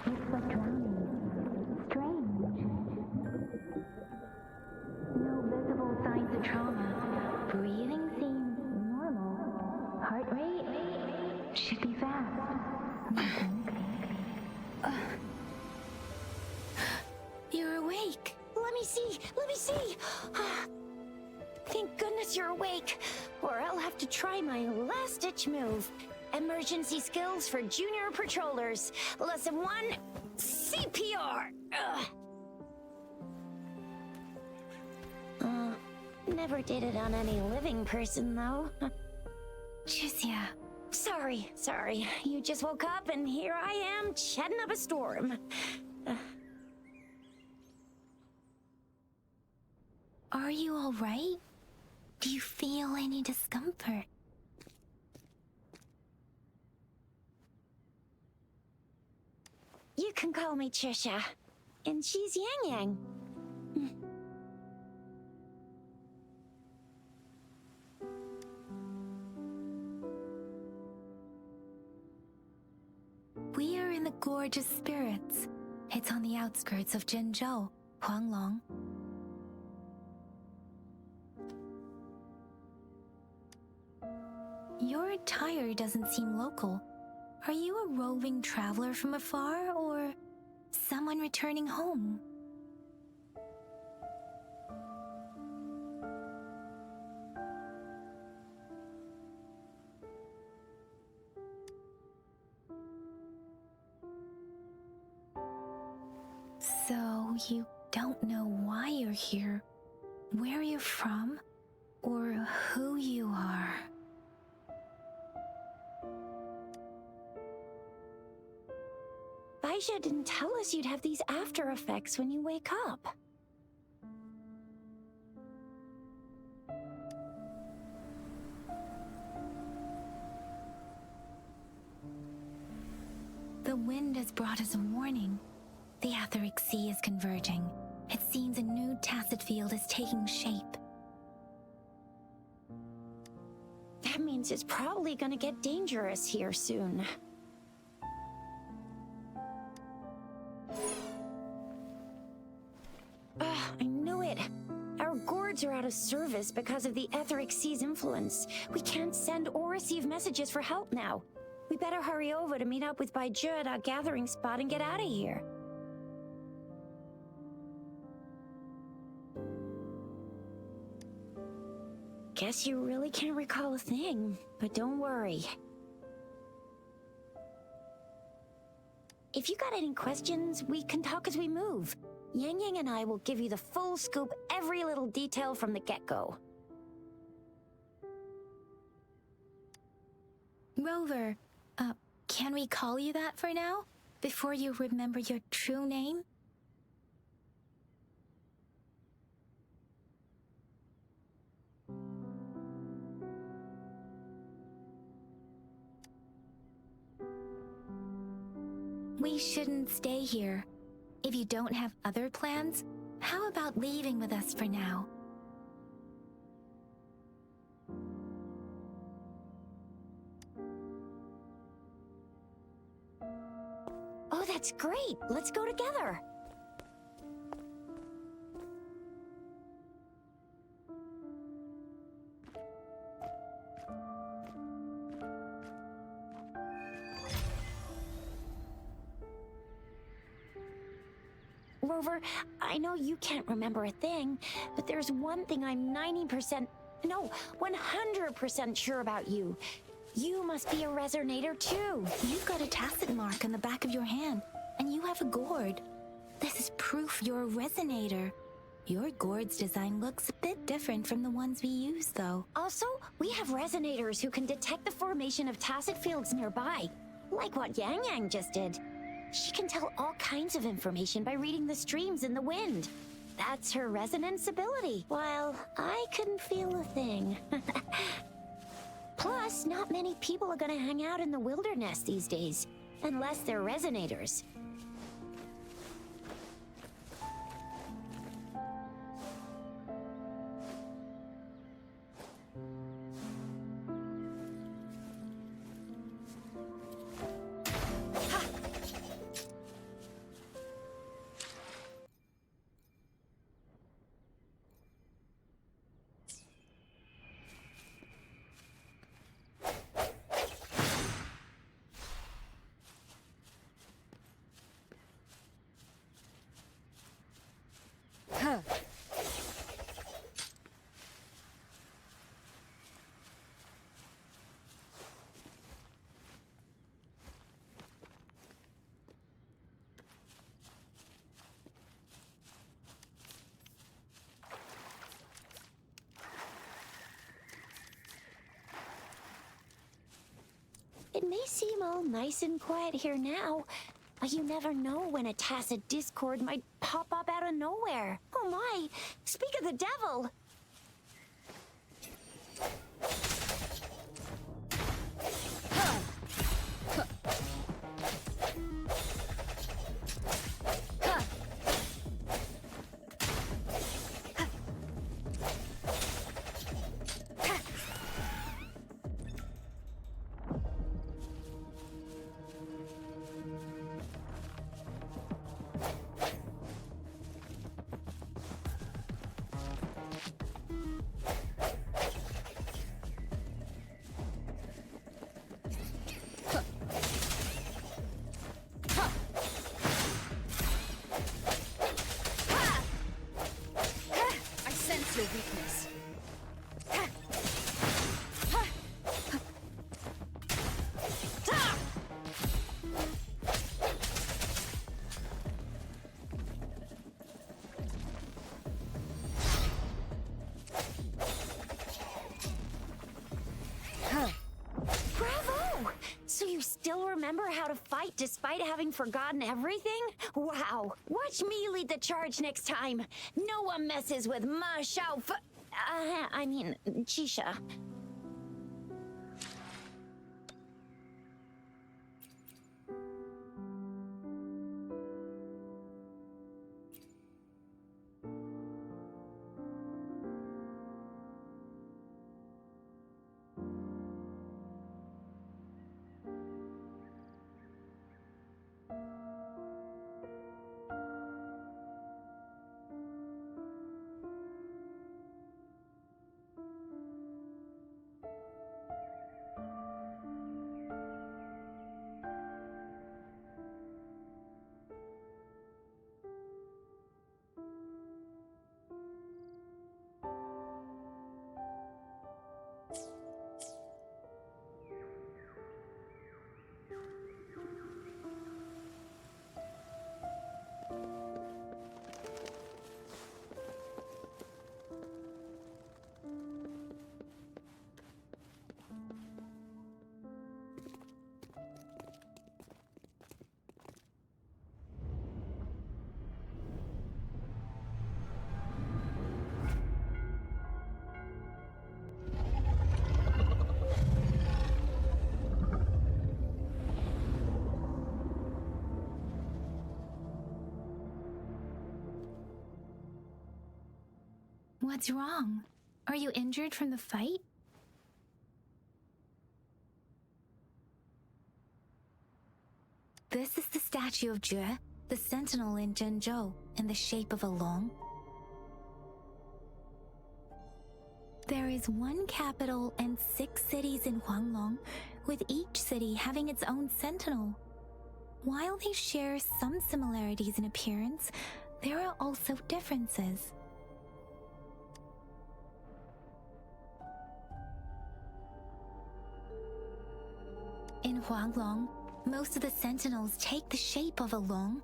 It's like drowning. Strange. No visible signs of trauma. Breathing seems normal. Heart rate should be fast. You're awake. Let me see. Let me see. Thank goodness you're awake, or I'll have to try my last-ditch move. Emergency skills for junior patrollers. Lesson 1, CPR. Never did it on any living person, though. Jusia. Sorry. You just woke up, and here I am, chatting up a storm. Are you all right? Do you feel any discomfort? You can call me Trisha, and she's Yang Yang. We are in the Gorgeous Spirits. It's on the outskirts of Zhenzhou, Huanglong. Your attire doesn't seem local. Are you a roving traveler from afar, or someone returning home? So, you don't know why you're here, where you're from, or who you are. Baisha didn't tell us you'd have these after effects when you wake up. The wind has brought us a warning. The Etheric Sea is converging. It seems a new tacit field is taking shape. That means it's probably gonna get dangerous here soon. I knew it. Our gourds are out of service because of the Etheric Sea's influence. We can't send or receive messages for help now. We better hurry over to meet up with Baiju at our gathering spot and get out of here. Guess you really can't recall a thing, but don't worry. If you got any questions, we can talk as we move. Yang Yang and I will give you the full scoop, every little detail from the get-go. Rover, Can we call you that for now? Before you remember your true name? We shouldn't stay here. If you don't have other plans, how about leaving with us for now? Oh, that's great. Let's go together. Rover, I know you can't remember a thing, but there's one thing I'm 90%, no, 100% sure about you. You must be a resonator too. You've got a tacit mark on the back of your hand, and you have a gourd. This is proof you're a resonator. Your gourd's design looks a bit different from the ones we use, though. Also, we have resonators who can detect the formation of tacit fields nearby, like what Yang Yang just did. She can tell all kinds of information by reading the streams in the wind. That's her resonance ability, while I couldn't feel a thing. Plus, not many people are gonna hang out in the wilderness these days, unless they're resonators. It may seem all nice and quiet here now, but you never know when a tacit discord might pop up out of nowhere. Oh my! Speak of the devil! Your weakness. Bravo! So you still remember how to fight despite having forgotten everything? Wow! Watch me lead the charge next time. No one messes with Ma Xiao I mean, Chisha. What's wrong? Are you injured from the fight? This is the statue of Jue, the sentinel in Zhenzhou, in the shape of a long. There is one capital and 6 cities in Huanglong, with each city having its own sentinel. While they share some similarities in appearance, there are also differences. In Huanglong, most of the sentinels take the shape of a long.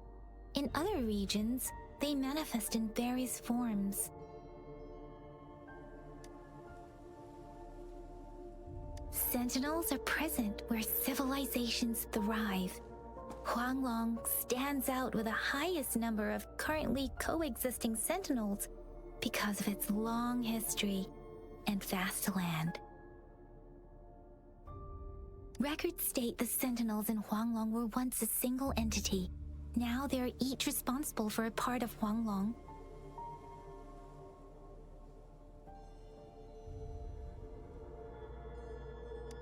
In other regions, they manifest in various forms. Sentinels are present where civilizations thrive. Huanglong stands out with the highest number of currently coexisting sentinels because of its long history and vast land. Records state the sentinels in Huanglong were once a single entity. Now they are each responsible for a part of Huanglong.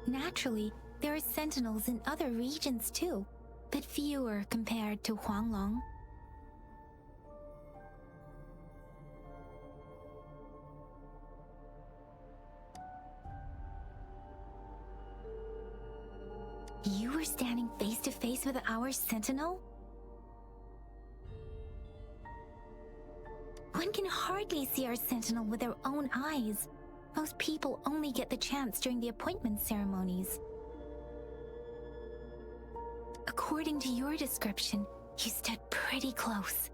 Naturally, there are sentinels in other regions too, but fewer compared to Huanglong. You were standing face to face with our sentinel? One can hardly see our sentinel with their own eyes. Most people only get the chance during the appointment ceremonies. According to your description, you stood pretty close.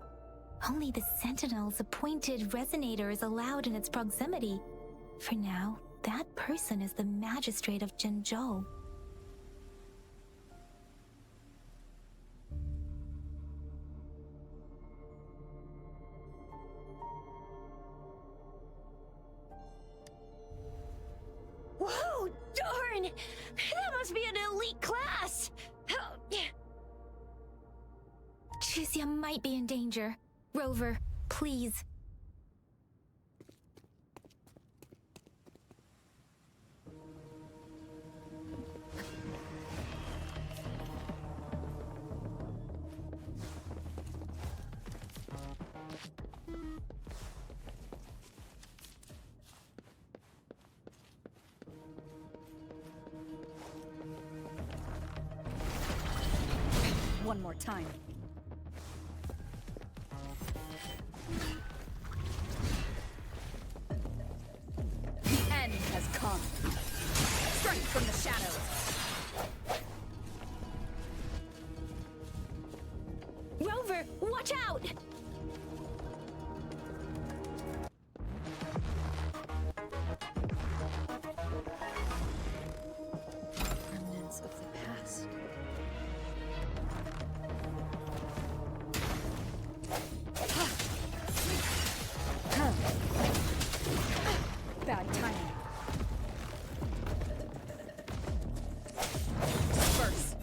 Only the sentinel's appointed resonator is allowed in its proximity. For now, that person is the magistrate of Zhenzhou. Whoa, darn! That must be an elite class! Chixia might be in danger. Rover, please. One more time. The end has come. Strength from the shadows. Rover, watch out! Remnants of the past. Bad timing. Disperse.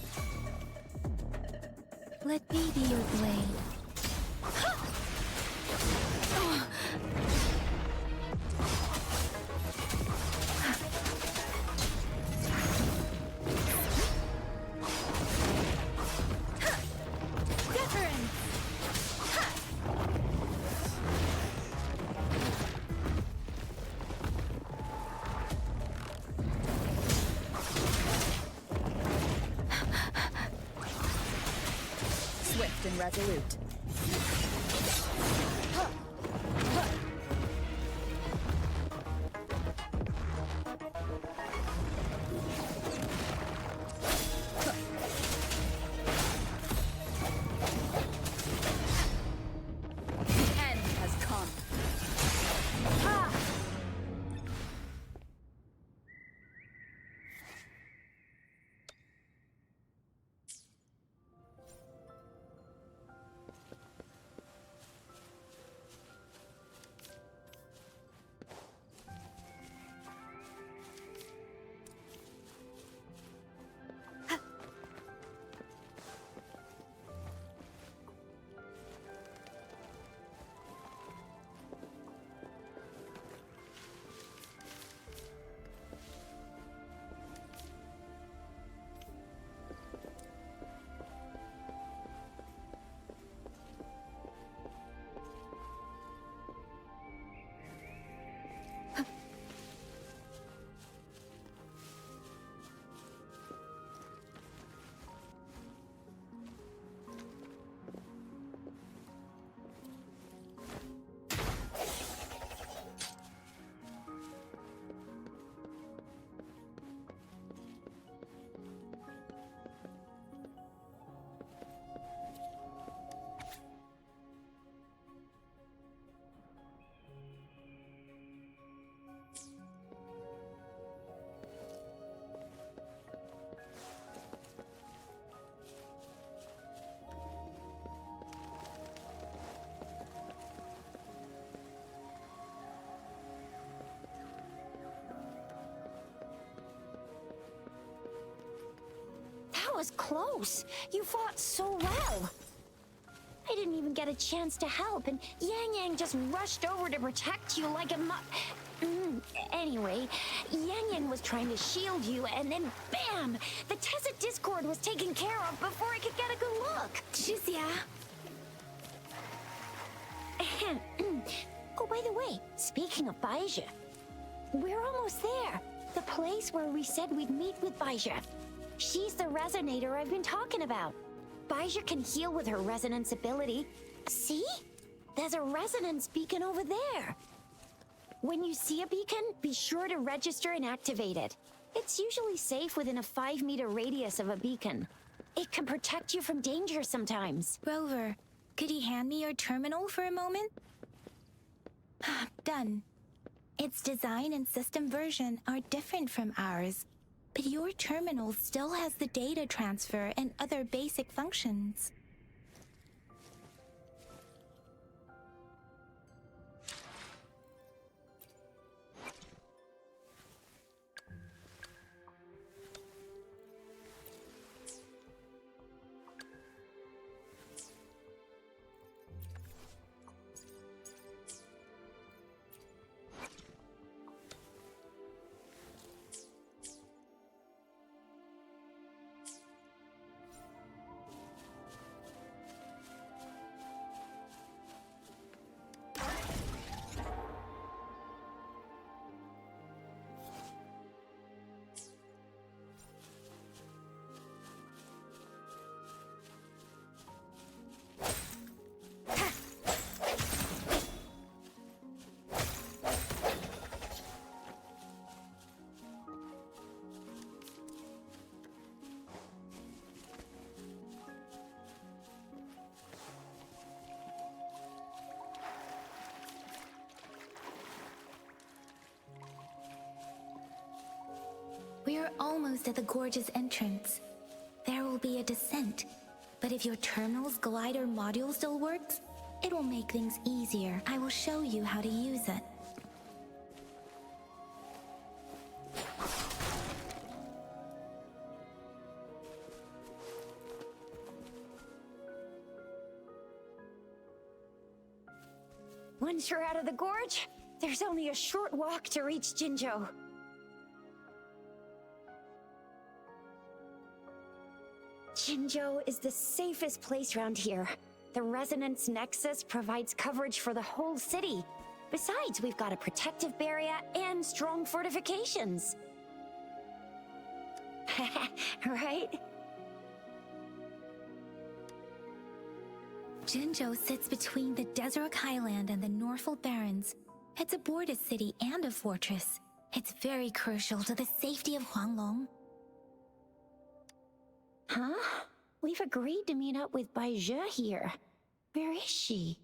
Let me be your blade. Wuthering! Swift and resolute. The end has come. was close. You fought so well. I didn't even get a chance to help, and Yang Yang just rushed over to protect you like a Anyway, Yang Yang was trying to shield you, and then BAM! The Tessa Discord was taken care of before I could get a good look. Shizia. Oh, by the way, speaking of Baizha, we're almost there. The place where we said we'd meet with Baizha. She's the resonator I've been talking about. Baizha can heal with her resonance ability. See? There's a resonance beacon over there. When you see a beacon, be sure to register and activate it. It's usually safe within a 5-meter radius of a beacon. It can protect you from danger sometimes. Rover, could you hand me your terminal for a moment? Done. Its design and system version are different from ours, but your terminal still has the data transfer and other basic functions. We are almost at the gorge's entrance. There will be a descent, but if your terminal's glider module still works, it will make things easier. I will show you how to use it. Once you're out of the gorge, there's only a short walk to reach Jinzhou. Jinzhou is the safest place around here. The Resonance Nexus provides coverage for the whole city. Besides, we've got a protective barrier and strong fortifications. Right? Jinzhou sits between the Desert Highland and the Norfolk Barrens. It's a border city and a fortress. It's very crucial to the safety of Huanglong. Huh? We've agreed to meet up with Baizha here. Where is she?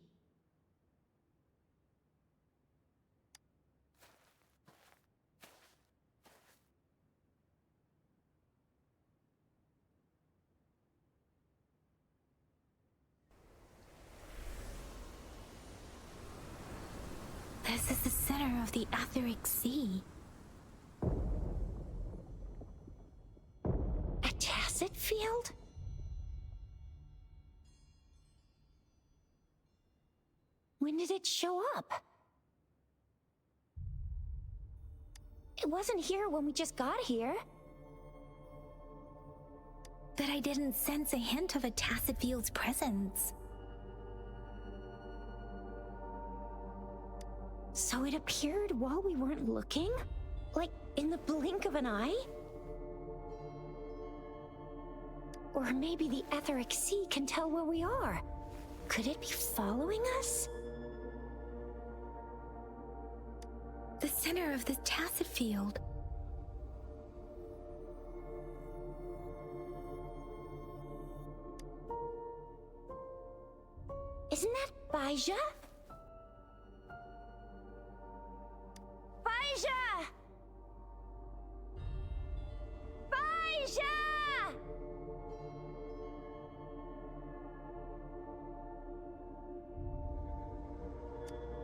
This is the center of the Etheric Sea. A tacit field? When did it show up? It wasn't here when we just got here. But I didn't sense a hint of a tacit field's presence. So it appeared while we weren't looking? Like, in the blink of an eye? Or maybe the Etheric Sea can tell where we are. Could it be following us? The center of the tacit field. Isn't that Baizha? Baizha! Baizha!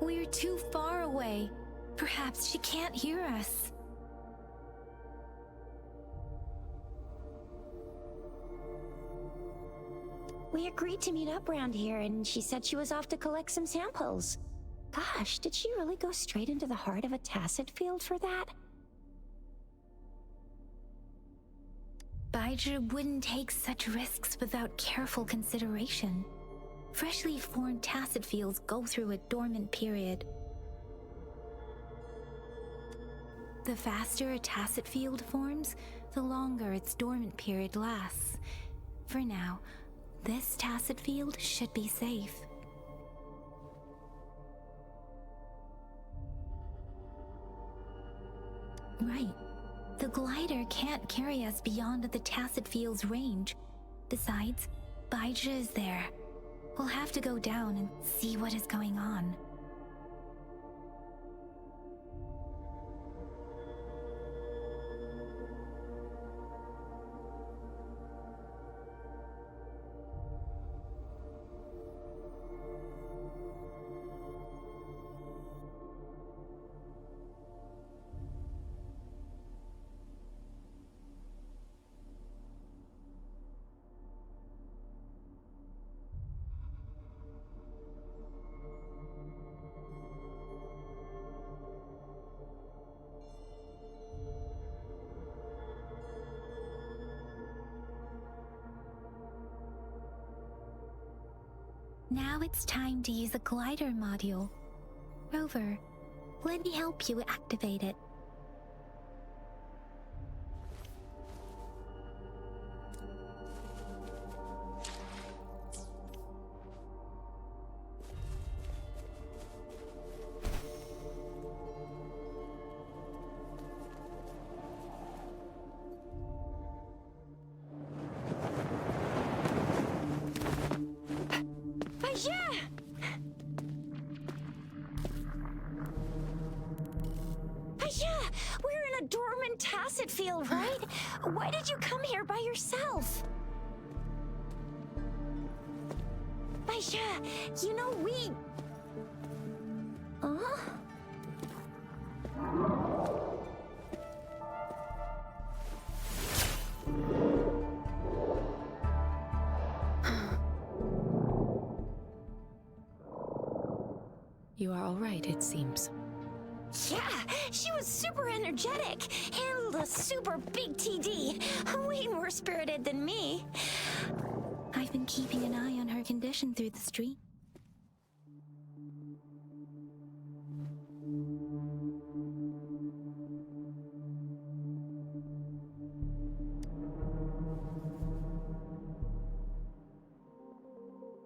We're too far away. Perhaps she can't hear us. We agreed to meet up around here, and she said she was off to collect some samples. Gosh, did she really go straight into the heart of a tacet field for that? Baizhi wouldn't take such risks without careful consideration. Freshly formed tacet fields go through a dormant period. The faster a tacet field forms, the longer its dormant period lasts. For now, this tacet field should be safe. Right. The glider can't carry us beyond the tacet field's range. Besides, Baizhi is there. We'll have to go down and see what is going on. Now it's time to use a glider module. Rover, let me help you activate it. We're in a dormant tacet field, right? Why did you come here by yourself? Baizhi, you know we... Huh? You are all right, it seems. Yeah, she was super energetic, handled a super big TD, way more spirited than me. I've been keeping an eye on her condition through the street.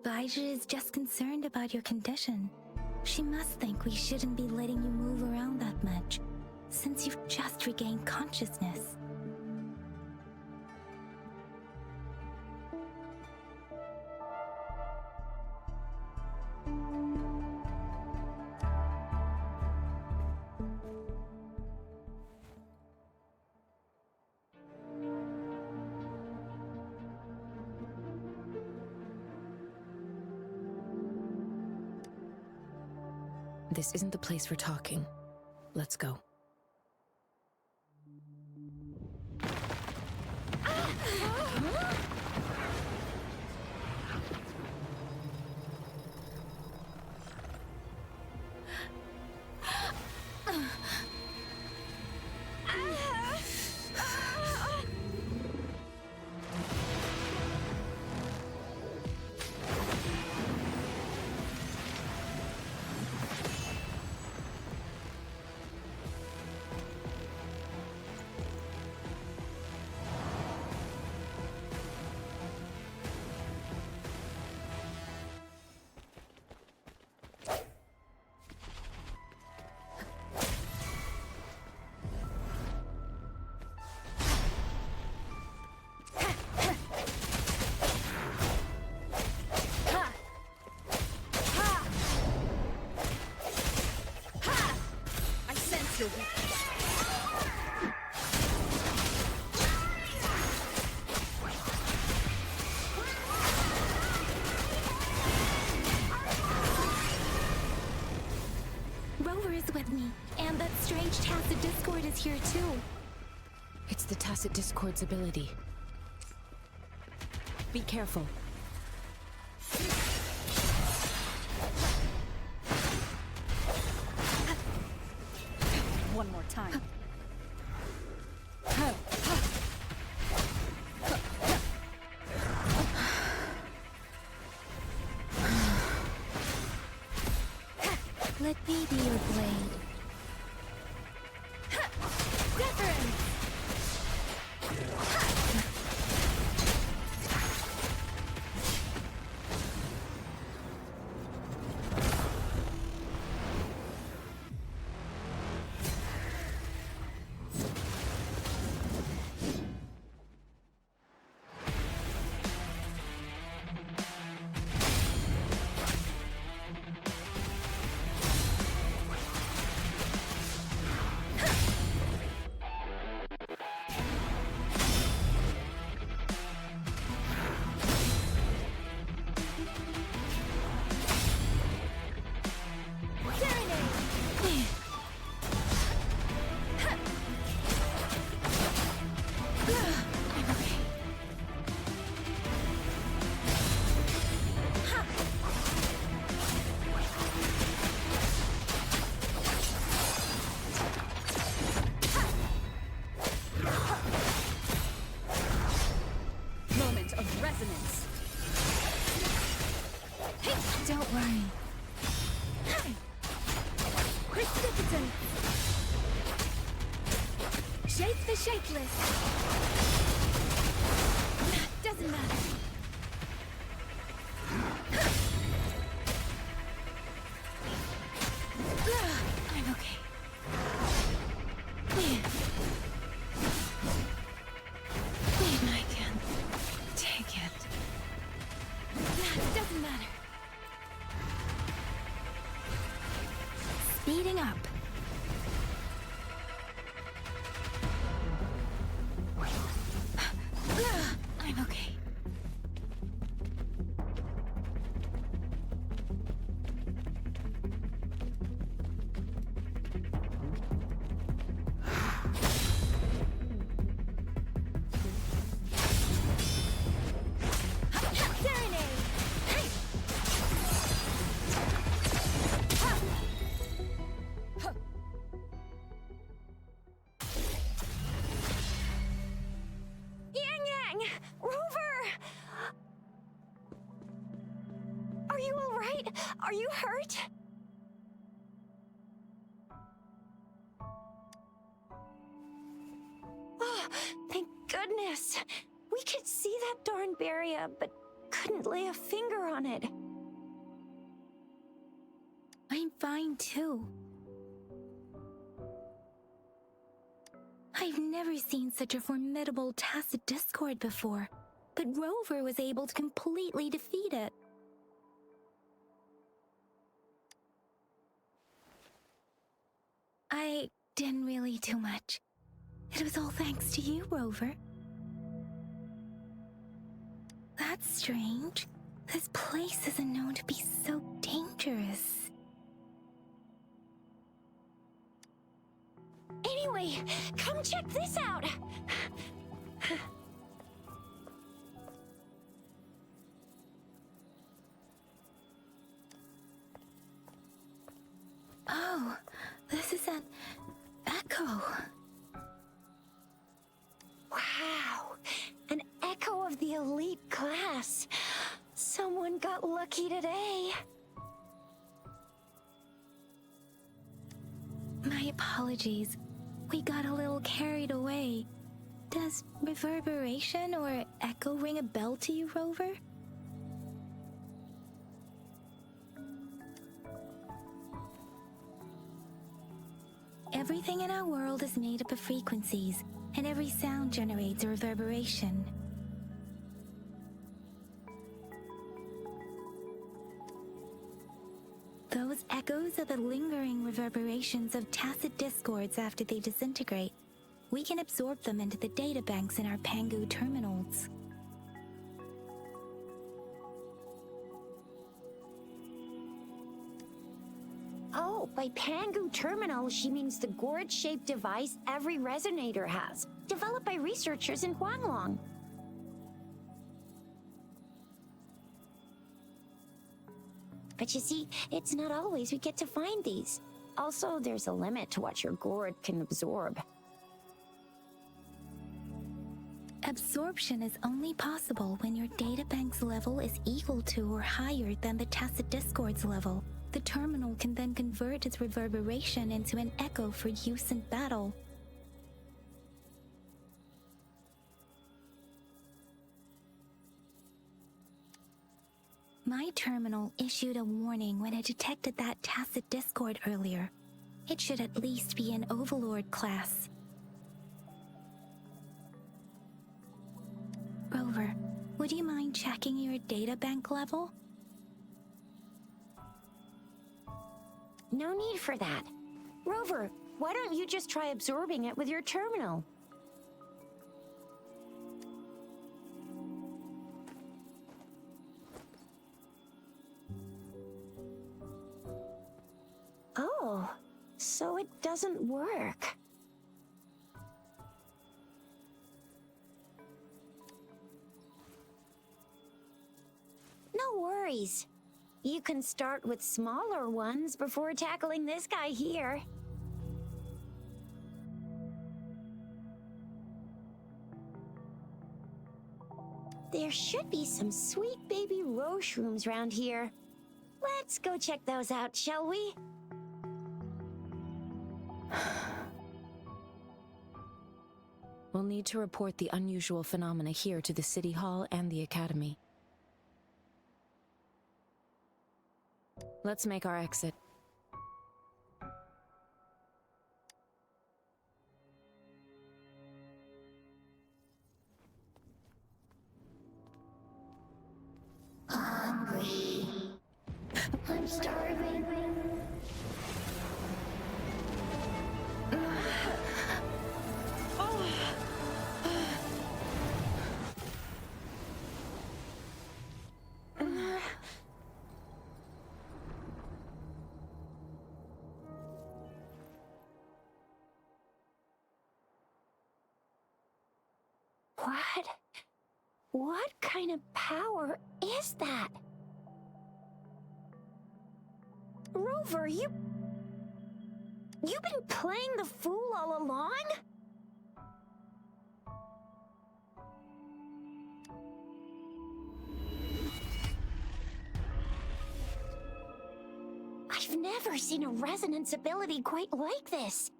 Baizhi is just concerned about your condition. She must think we shouldn't be letting you move around that much, since you've just regained consciousness. This isn't the place for talking. Let's go. Rover is with me, and that strange tacet discord is here too. It's the tacet discord's ability. Be careful. One more time. Let me be your blade. Moment of resonance. Don't worry. Precipitant. Shake the shakeless. Doesn't matter. I'm okay. I can take it. Doesn't matter. Speeding up. I'm okay. Are you all right? Are you hurt? Oh, thank goodness. We could see that darn barrier, but couldn't lay a finger on it. I'm fine too. I've never seen such a formidable tacit discord before, but Rover was able to completely defeat it. I didn't really do much. It was all thanks to you, Rover. That's strange. This place isn't known to be so dangerous. Anyway, come check this out! Oh, this is an echo. Wow, an echo of the elite class. Someone got lucky today. My apologies. We got a little carried away. Does reverberation or echo ring a bell to you, Rover? Everything in our world is made up of frequencies, and every sound generates a reverberation. Those echoes are the lingering reverberations of tacit discords after they disintegrate. We can absorb them into the databanks in our Pangu terminals. Oh, by Pangu Terminal, she means the gourd-shaped device every resonator has, developed by researchers in Huanglong. But you see, it's not always we get to find these. Also, there's a limit to what your gourd can absorb. Absorption is only possible when your databank's level is equal to or higher than the tacit discord's level. The terminal can then convert its reverberation into an echo for use in battle. My terminal issued a warning when it detected that tacit discord earlier. It should at least be an Overlord class. Rover, would you mind checking your databank level? No need for that. Rover, why don't you just try absorbing it with your terminal? Oh, so it doesn't work. No worries. You can start with smaller ones before tackling this guy here. There should be some sweet baby roche rooms around here. Let's go check those out, shall we? We'll need to report the unusual phenomena here to the City Hall and the Academy. Let's make our exit. Hungry. I'm starving. What? What kind of power is that? Rover, you've been playing the fool all along? I've never seen a resonance ability quite like this.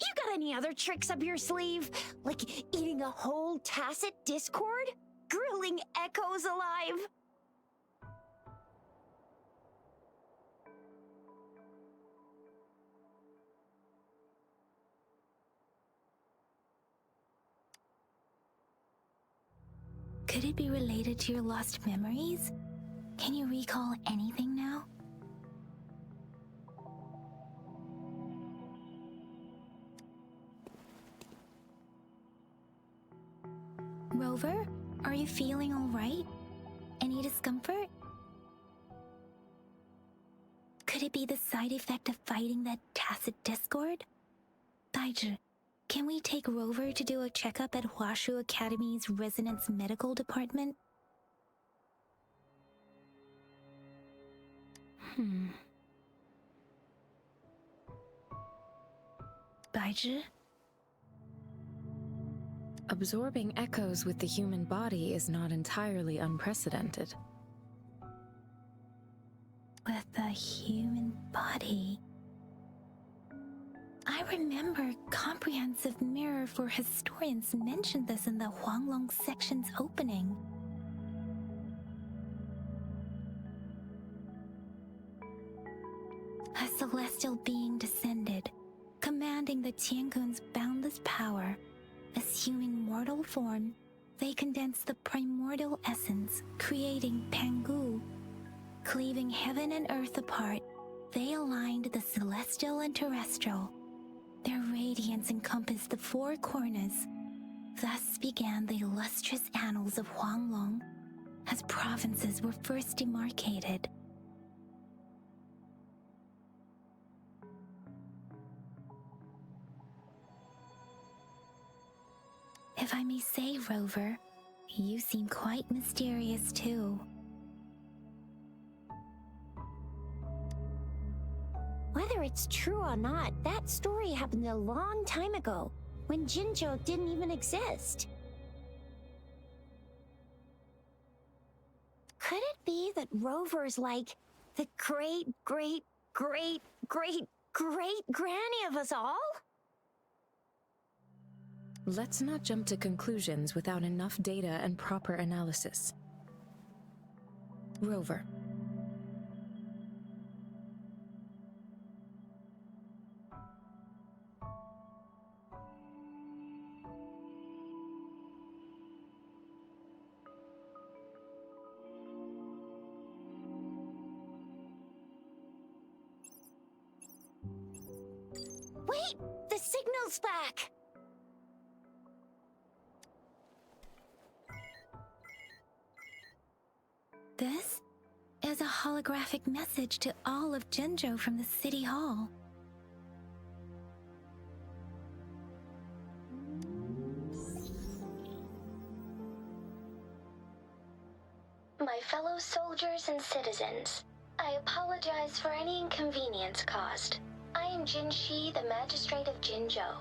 You got any other tricks up your sleeve? Like eating a whole tacit discord? Grilling echoes alive? Could it be related to your lost memories? Can you recall anything now? Rover, are you feeling all right? Any discomfort? Could it be the side effect of fighting that tacit discord? Daiji, can we take Rover to do a checkup at Hwashu Academy's Resonance Medical Department? Daiji? Absorbing echoes with the human body is not entirely unprecedented. With the human body. I remember Comprehensive Mirror for Historians mentioned this in the Huanglong section's opening. A celestial being descended, commanding the Tiankun's boundless power. Assuming mortal form, they condensed the primordial essence, creating Pangu. Cleaving heaven and earth apart, they aligned the celestial and terrestrial. Their radiance encompassed the four corners. Thus began the illustrious annals of Huanglong, as provinces were first demarcated. If I may say, Rover, you seem quite mysterious too. Whether it's true or not, that story happened a long time ago, when Jinzhou didn't even exist. Could it be that Rover's like the great granny of us all? Let's not jump to conclusions without enough data and proper analysis. Rover. Wait! The signal's back! This is a holographic message to all of Jinzhou from the City Hall. My fellow soldiers and citizens, I apologize for any inconvenience caused. I am Jin Shi, the Magistrate of Jinzhou.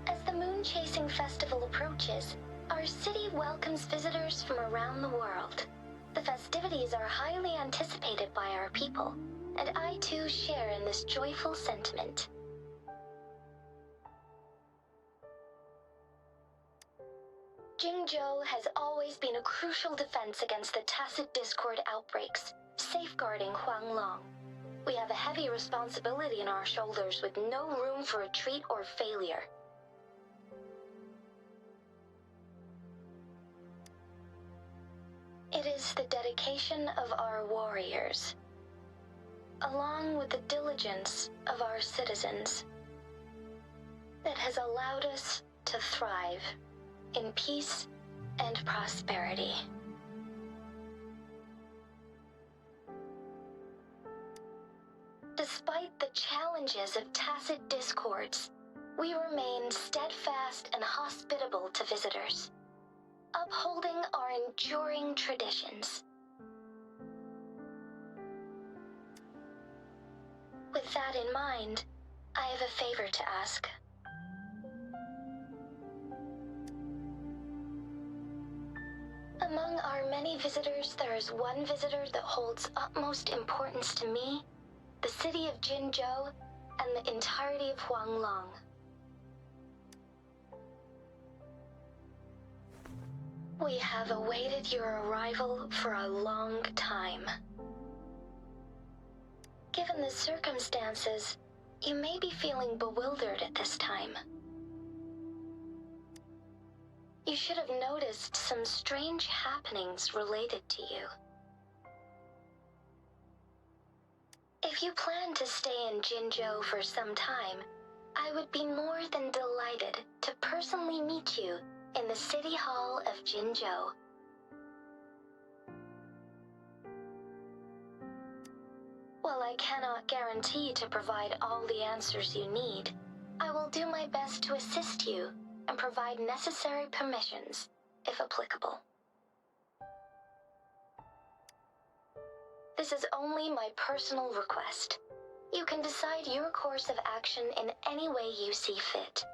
As the Moon-Chasing Festival approaches, our city welcomes visitors from around the world. The festivities are highly anticipated by our people, and I too share in this joyful sentiment. Jinzhou has always been a crucial defense against the tacit discord outbreaks, safeguarding Huanglong. We have a heavy responsibility on our shoulders with no room for retreat or failure. It is the dedication of our warriors, along with the diligence of our citizens, that has allowed us to thrive in peace and prosperity. Despite the challenges of tacit discords, we remain steadfast and hospitable to visitors, upholding our enduring traditions. With that in mind, I have a favor to ask. Among our many visitors, there is one visitor that holds utmost importance to me, the city of Jinzhou, and the entirety of Huanglong. We have awaited your arrival for a long time. Given the circumstances, you may be feeling bewildered at this time. You should have noticed some strange happenings related to you. If you plan to stay in Jinzhou for some time, I would be more than delighted to personally meet you in the City Hall of Jinzhou. While I cannot guarantee to provide all the answers you need, I will do my best to assist you and provide necessary permissions, if applicable. This is only my personal request. You can decide your course of action in any way you see fit.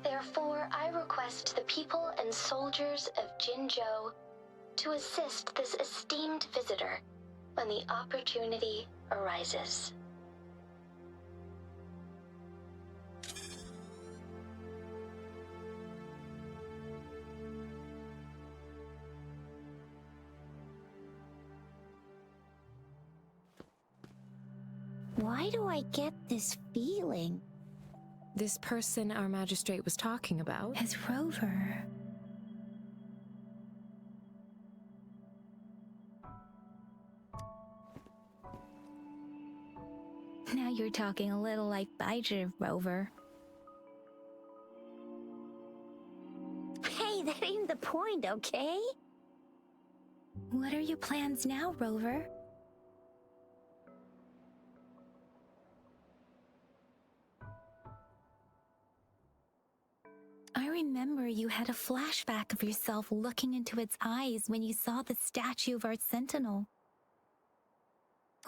Therefore, I request the people and soldiers of Jinzhou to assist this esteemed visitor when the opportunity arises. Why do I get this feeling? This person our magistrate was talking about? As Rover. Now you're talking a little like Baizhi, Rover. Hey, that ain't the point, okay? What are your plans now, Rover? I remember you had a flashback of yourself looking into its eyes when you saw the statue of our sentinel.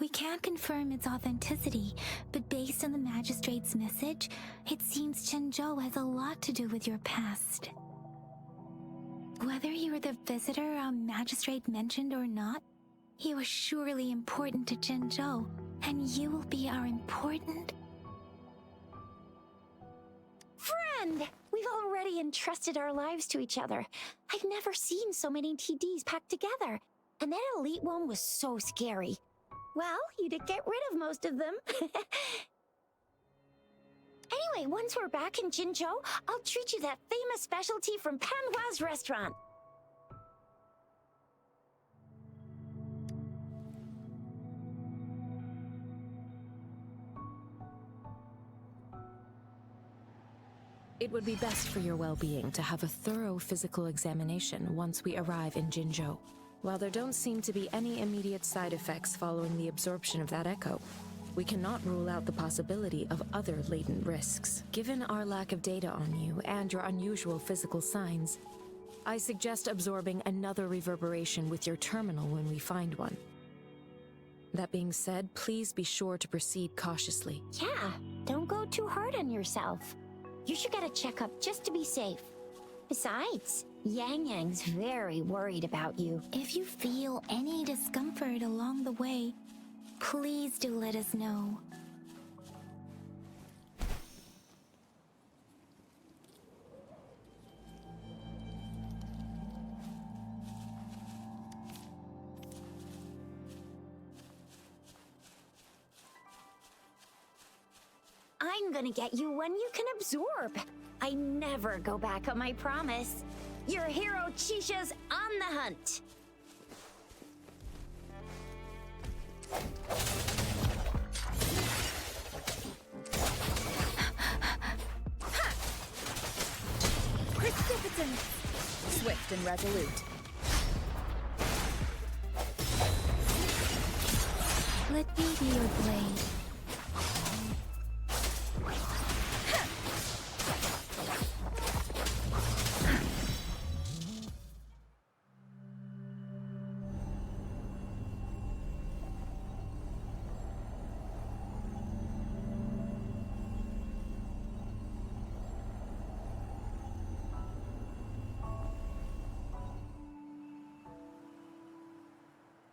We can't confirm its authenticity, but based on the magistrate's message, it seems Zhenzhou has a lot to do with your past. Whether you were the visitor our magistrate mentioned or not, you are surely important to Zhenzhou, and you will be our important Friend! We've already entrusted our lives to each other. I've never seen so many TDs packed together. And that elite one was so scary. Well, you did get rid of most of them. Anyway, once we're back in Jinzhou, I'll treat you that famous specialty from Panhua's restaurant. It would be best for your well-being to have a thorough physical examination once we arrive in Jinzhou. While there don't seem to be any immediate side effects following the absorption of that echo, we cannot rule out the possibility of other latent risks. Given our lack of data on you and your unusual physical signs, I suggest absorbing another reverberation with your terminal when we find one. That being said, please be sure to proceed cautiously. Yeah, don't go too hard on yourself. You should get a checkup just to be safe. Besides, Yang Yang's very worried about you. If you feel any discomfort along the way, please do let us know. I'm gonna get you one you can absorb. I never go back on my promise. Your hero Chisha's on the hunt. Precipitant! Swift and resolute. Let me be your blade.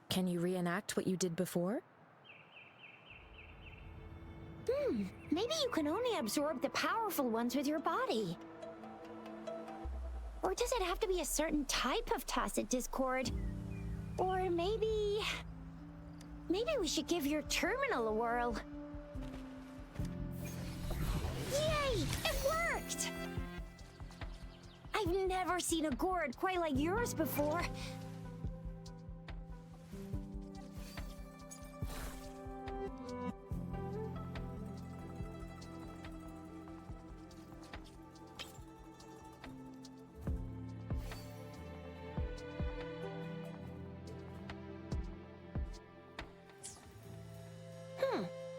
Can you reenact what you did before? Maybe you can only absorb the powerful ones with your body. Or does it have to be a certain type of tacit discord? Or maybe we should give your terminal a whirl. Yay! It worked! I've never seen a gourd quite like yours before.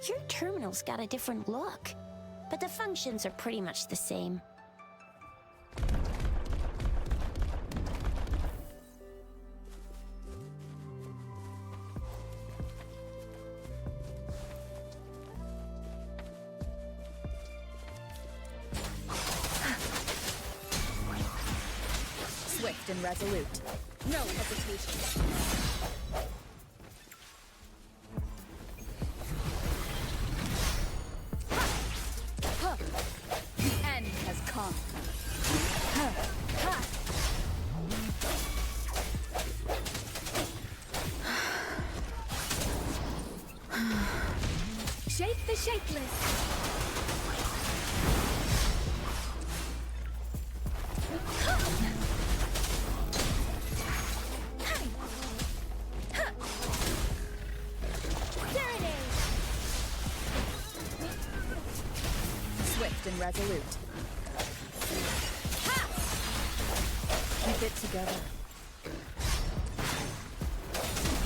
Your terminal's got a different look, but the functions are pretty much the same. Swift and resolute. No hesitation. The end has come. Shake the shapeless. Swift and resolute. Ha! Keep it together.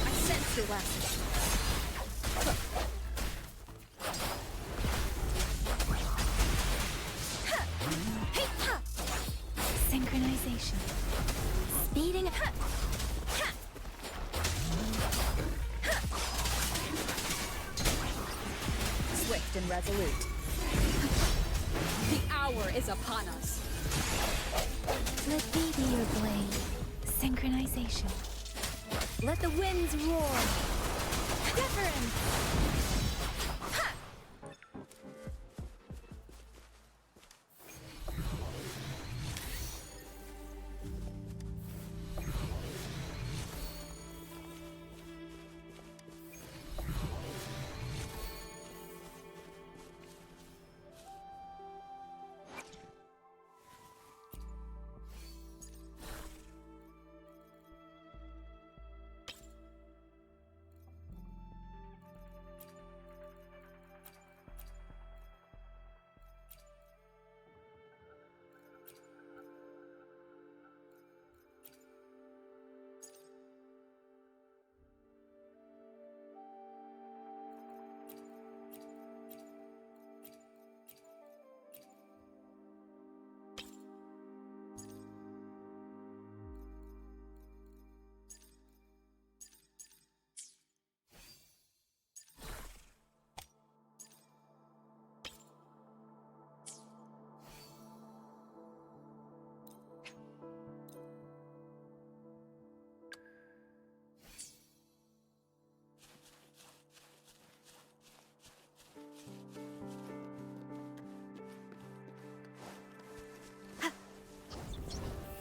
I sense your weapon. and resolute. The hour is upon us. Let me be your blade. Synchronization. Let the winds roar. Difference!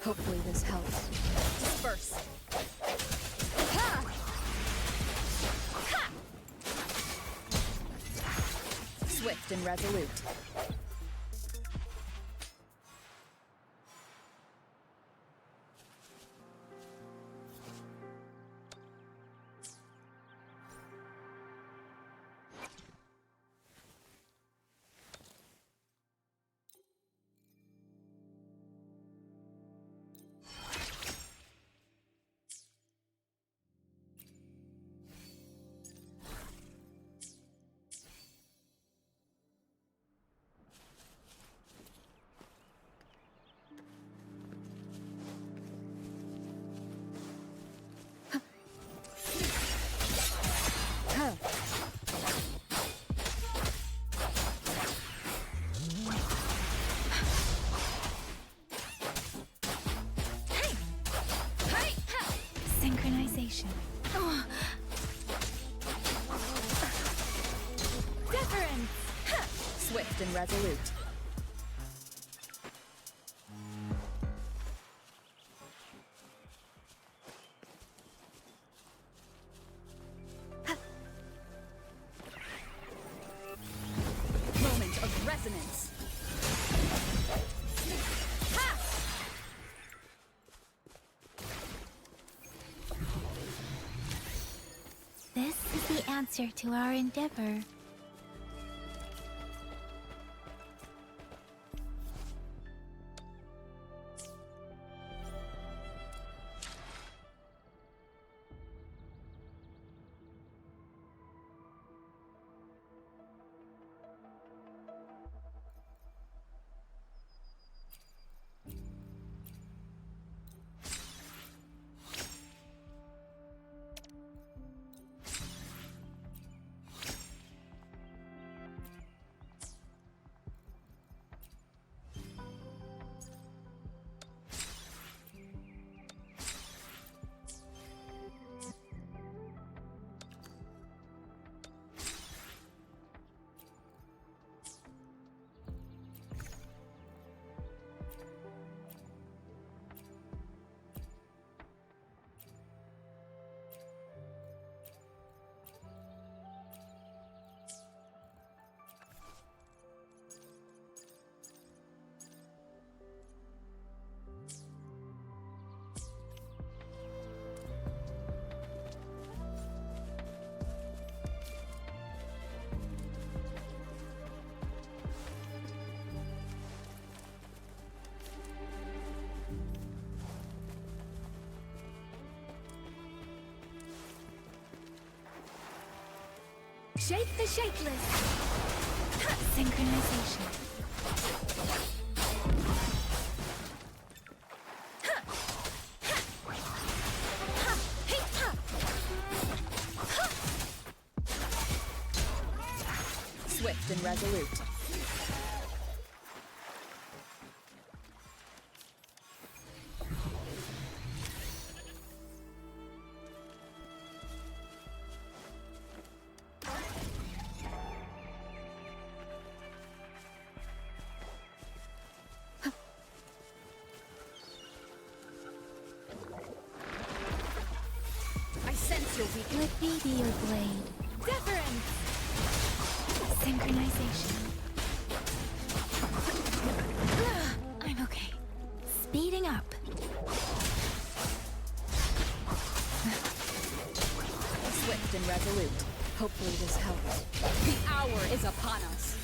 Hopefully this helps. Disperse. Ha! Ha! Swift and resolute. Synchronization. Oh. Difference! Swift and resolute. Moment of resonance. This is the answer to our endeavor. Shape the shapeless. Synchronization. Swift and resolute. I sense your weakness. Let me be your blade. Deference! Synchronization. I'm okay. Speeding up. Swift and resolute. Hopefully this helps. The hour is upon us.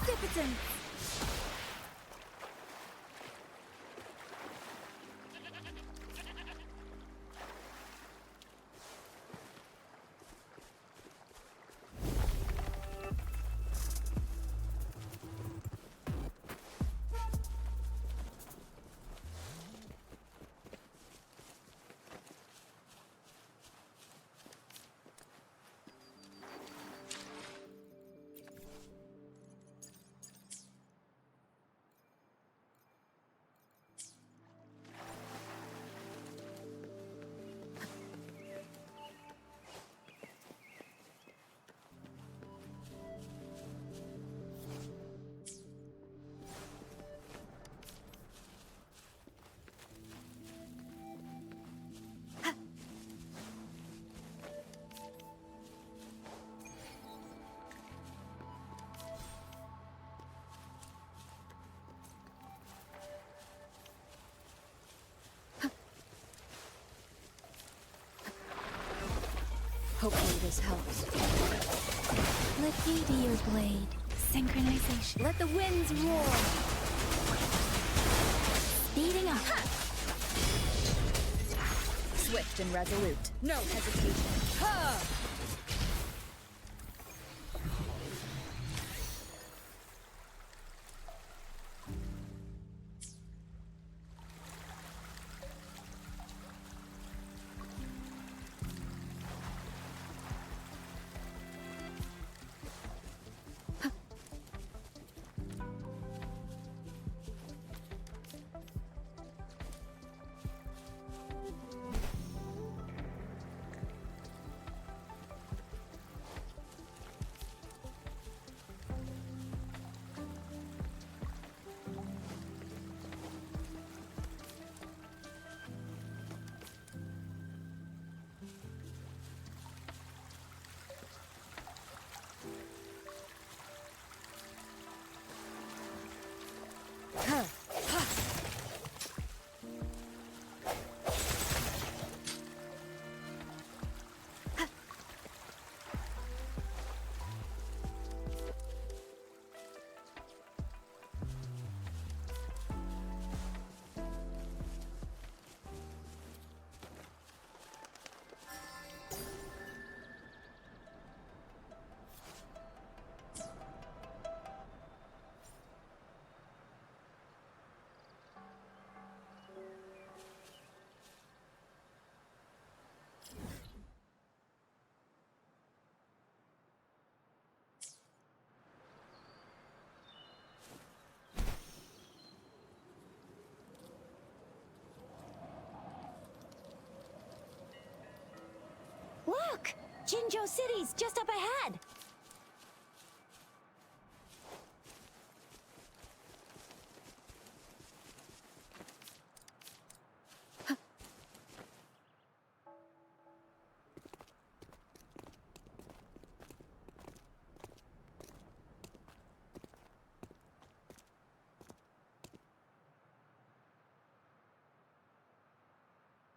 Precipitant. Hopefully this helps. Let me be your blade. Synchronization. Let the winds roar. Speeding up. Swift and resolute. No hesitation. Ha! Look! Jinzhou City's just up ahead!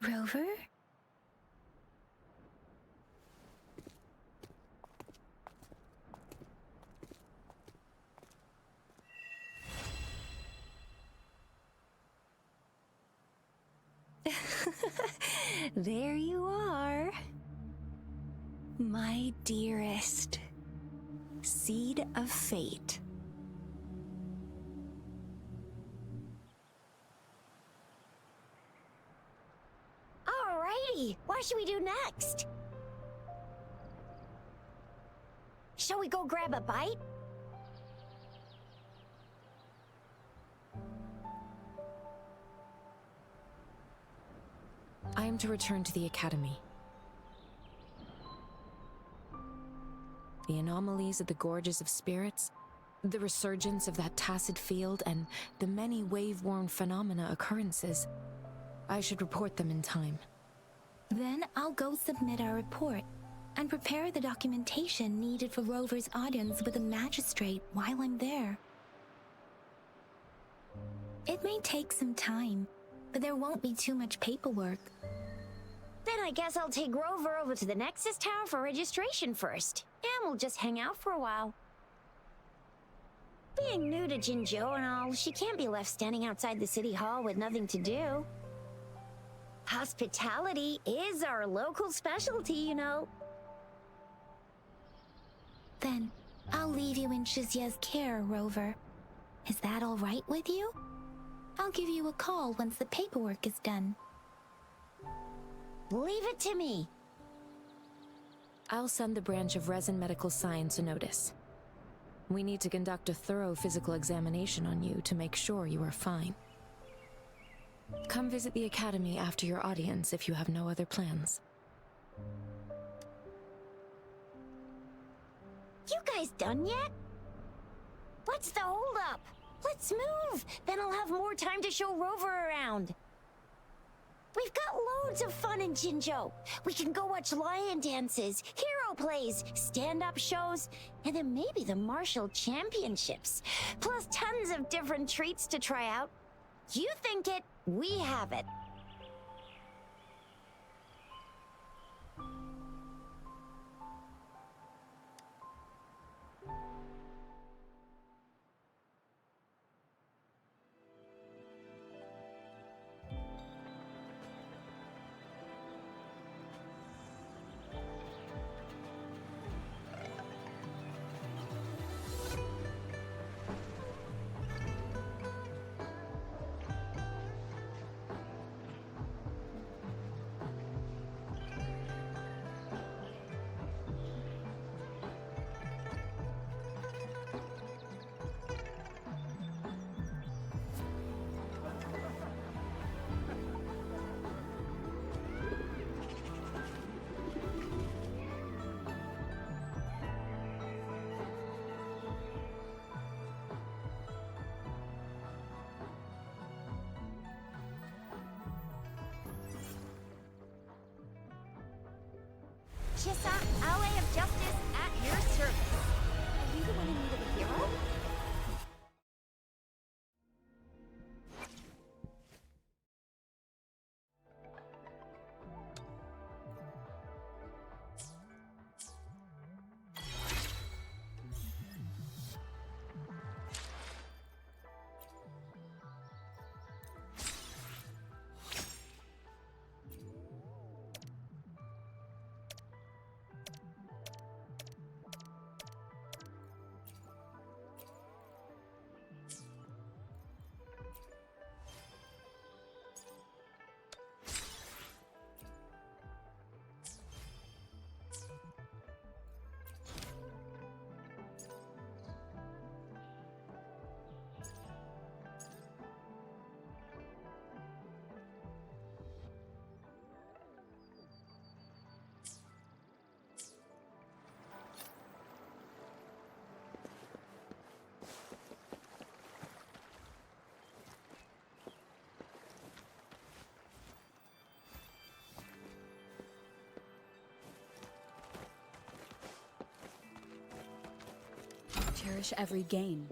Rover? There you are. My dearest. Seed of Fate. Alrighty, what should we do next? Shall we go grab a bite? I am to return to the Academy. The anomalies of the Gorges of Spirits, the resurgence of that tacit field, and the many wave-worn phenomena occurrences. I should report them in time. Then I'll go submit our report and prepare the documentation needed for Rover's audience with the magistrate while I'm there. It may take some time, but there won't be too much paperwork. Then I guess I'll take Rover over to the Nexus Tower for registration first, and we'll just hang out for a while. Being new to Jinzhou and all, she can't be left standing outside the city hall with nothing to do. Hospitality is our local specialty, you know. Then I'll leave you in Shizia's care, Rover. Is that all right with you? I'll give you a call once the paperwork is done. Leave it to me. I'll send the branch of Resin Medical Science a notice. We need to conduct a thorough physical examination on you to make sure you are fine. Come visit the Academy after your audience if you have no other plans. You guys done yet? What's the holdup? Let's move! Then I'll have more time to show Rover around. We've got loads of fun in Jinzhou. We can go watch lion dances, hero plays, stand-up shows, and then maybe the martial championships. Plus tons of different treats to try out. You think it, we have it. Chissa, Ally of Justice, at your service. Are you the one in need of a hero? Cherish every gain.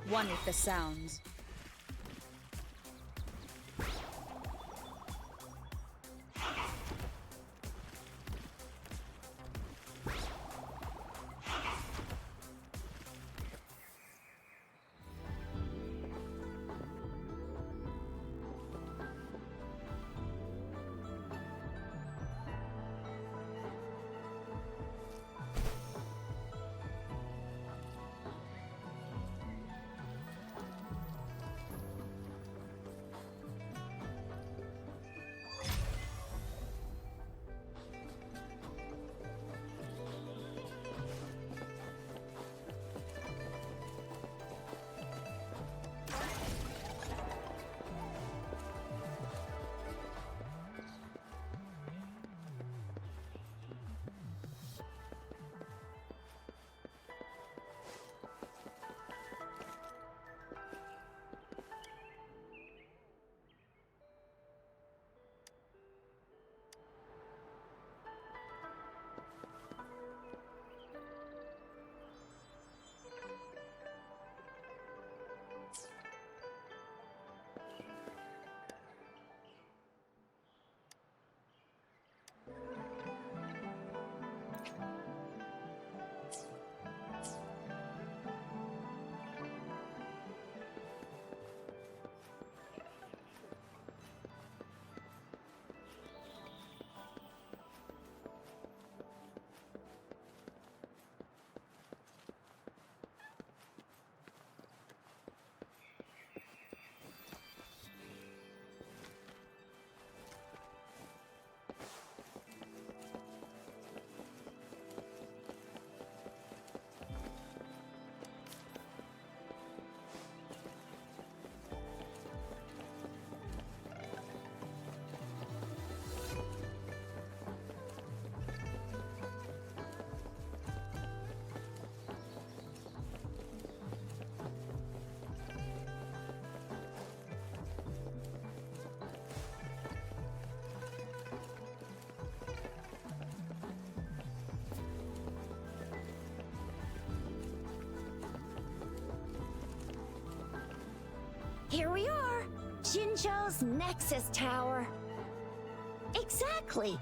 one with the sounds. Here we are, Jinzhou's Nexus Tower. Exactly.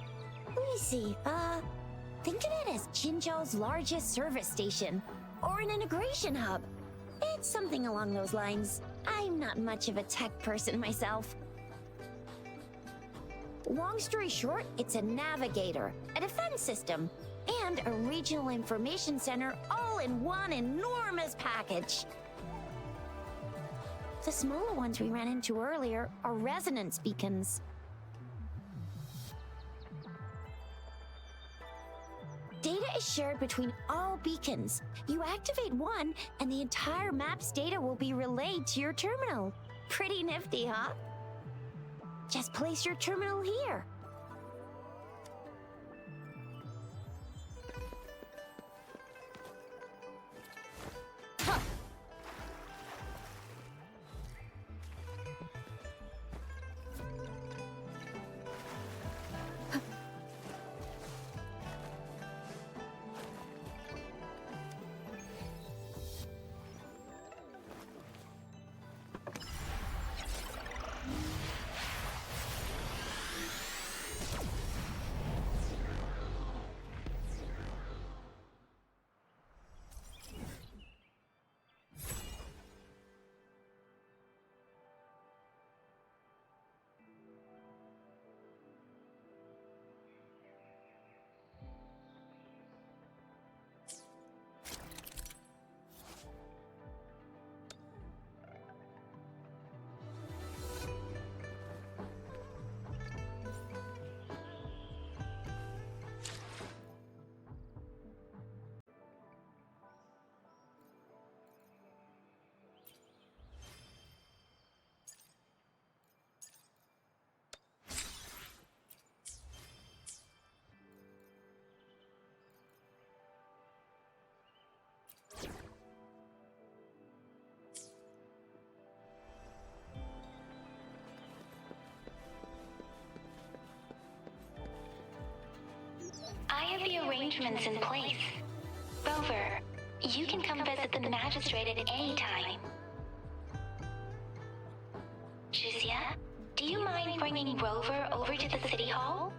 Let me see, think of it as Jinzhou's largest service station, or an integration hub. It's something along those lines. I'm not much of a tech person myself. Long story short, it's a navigator, a defense system, and a regional information center all in one enormous package. The smaller ones we ran into earlier are resonance beacons. Data is shared between all beacons. You activate one, and the entire map's data will be relayed to your terminal. Pretty nifty, huh? Just place your terminal here. I have the arrangements in place. Rover, you can come visit the magistrate at any time. bringing Rover over to the City Hall?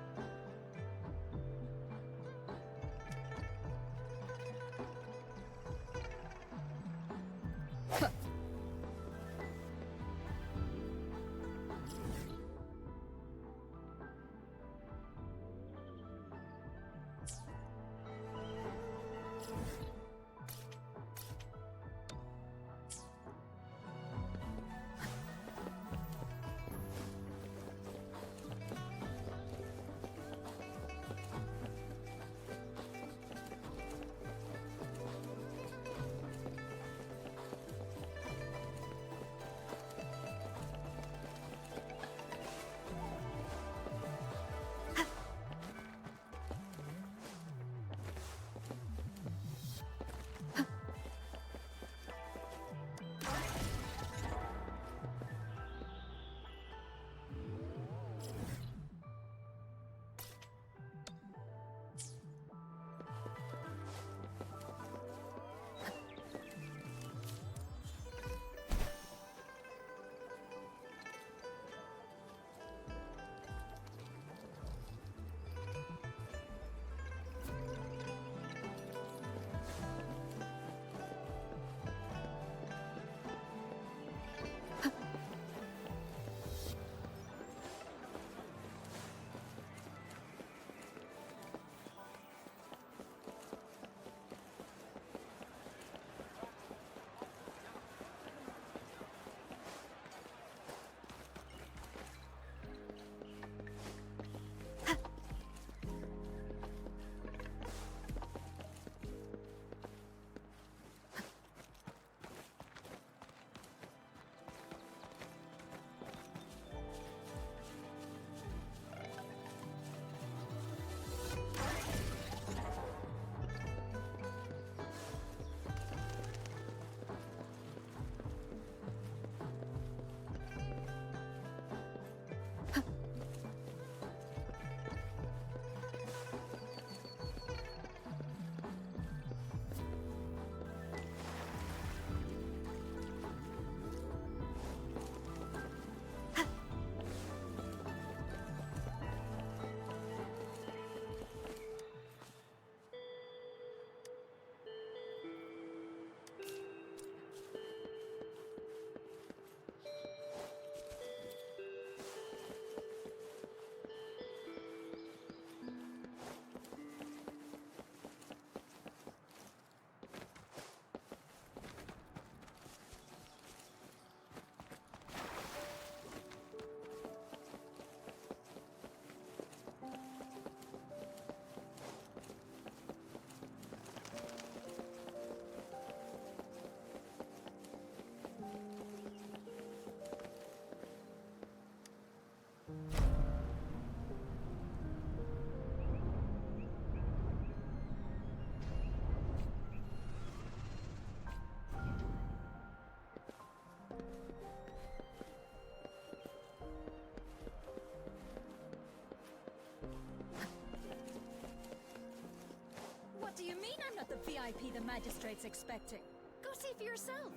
What do you mean I'm not the VIP the magistrate's expecting? Go see for yourself.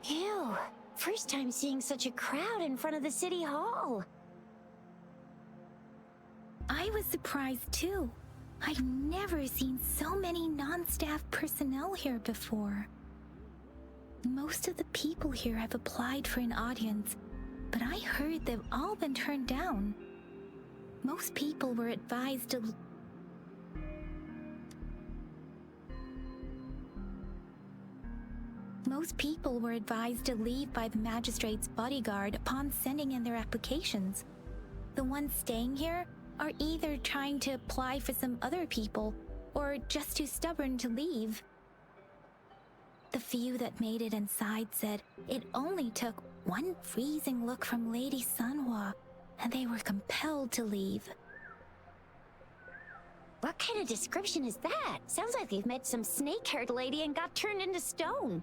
Ew. First time seeing such a crowd in front of the City Hall. I was surprised too. I've never seen so many non-staff personnel here before. Most of the people here have applied for an audience, but I heard they've all been turned down. Most people were advised to leave by the magistrate's bodyguard upon sending in their applications. The ones staying here are either trying to apply for some other people or just too stubborn to leave. The few that made it inside said it only took one freezing look from Lady Sunhua and they were compelled to leave. What kind of description is that? Sounds like they've met some snake-haired lady and got turned into stone.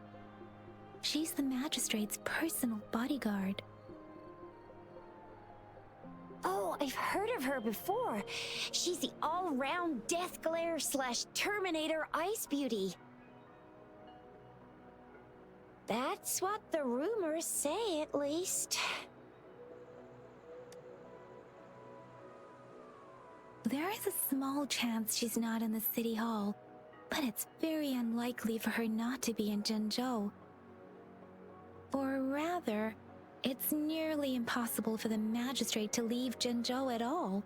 She's the magistrate's personal bodyguard. Oh, I've heard of her before. She's the all-round Death Glare / Terminator Ice Beauty. That's what the rumors say, at least. There is a small chance she's not in the city hall, but it's very unlikely for her not to be in Jinzhou. Or rather, it's nearly impossible for the magistrate to leave Jinzhou at all.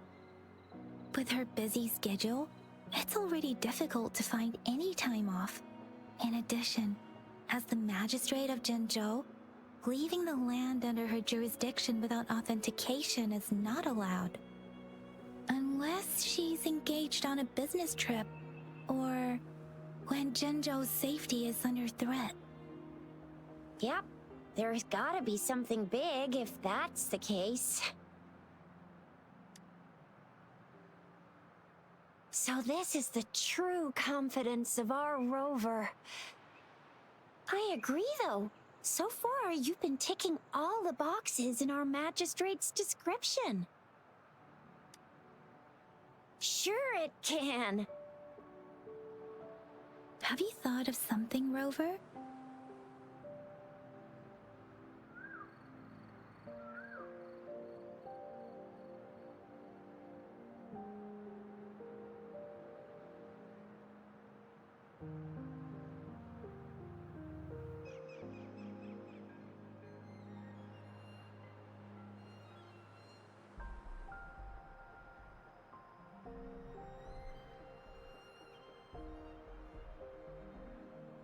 With her busy schedule, it's already difficult to find any time off. In addition, as the magistrate of Jinzhou, leaving the land under her jurisdiction without authentication is not allowed. Unless she's engaged on a business trip, or when Jinzhou's safety is under threat. Yep, there's gotta be something big if that's the case. So this is the true confidence of our rover. I agree, though. So far, you've been ticking all the boxes in our magistrate's description. Sure it can. Have you thought of something, Rover?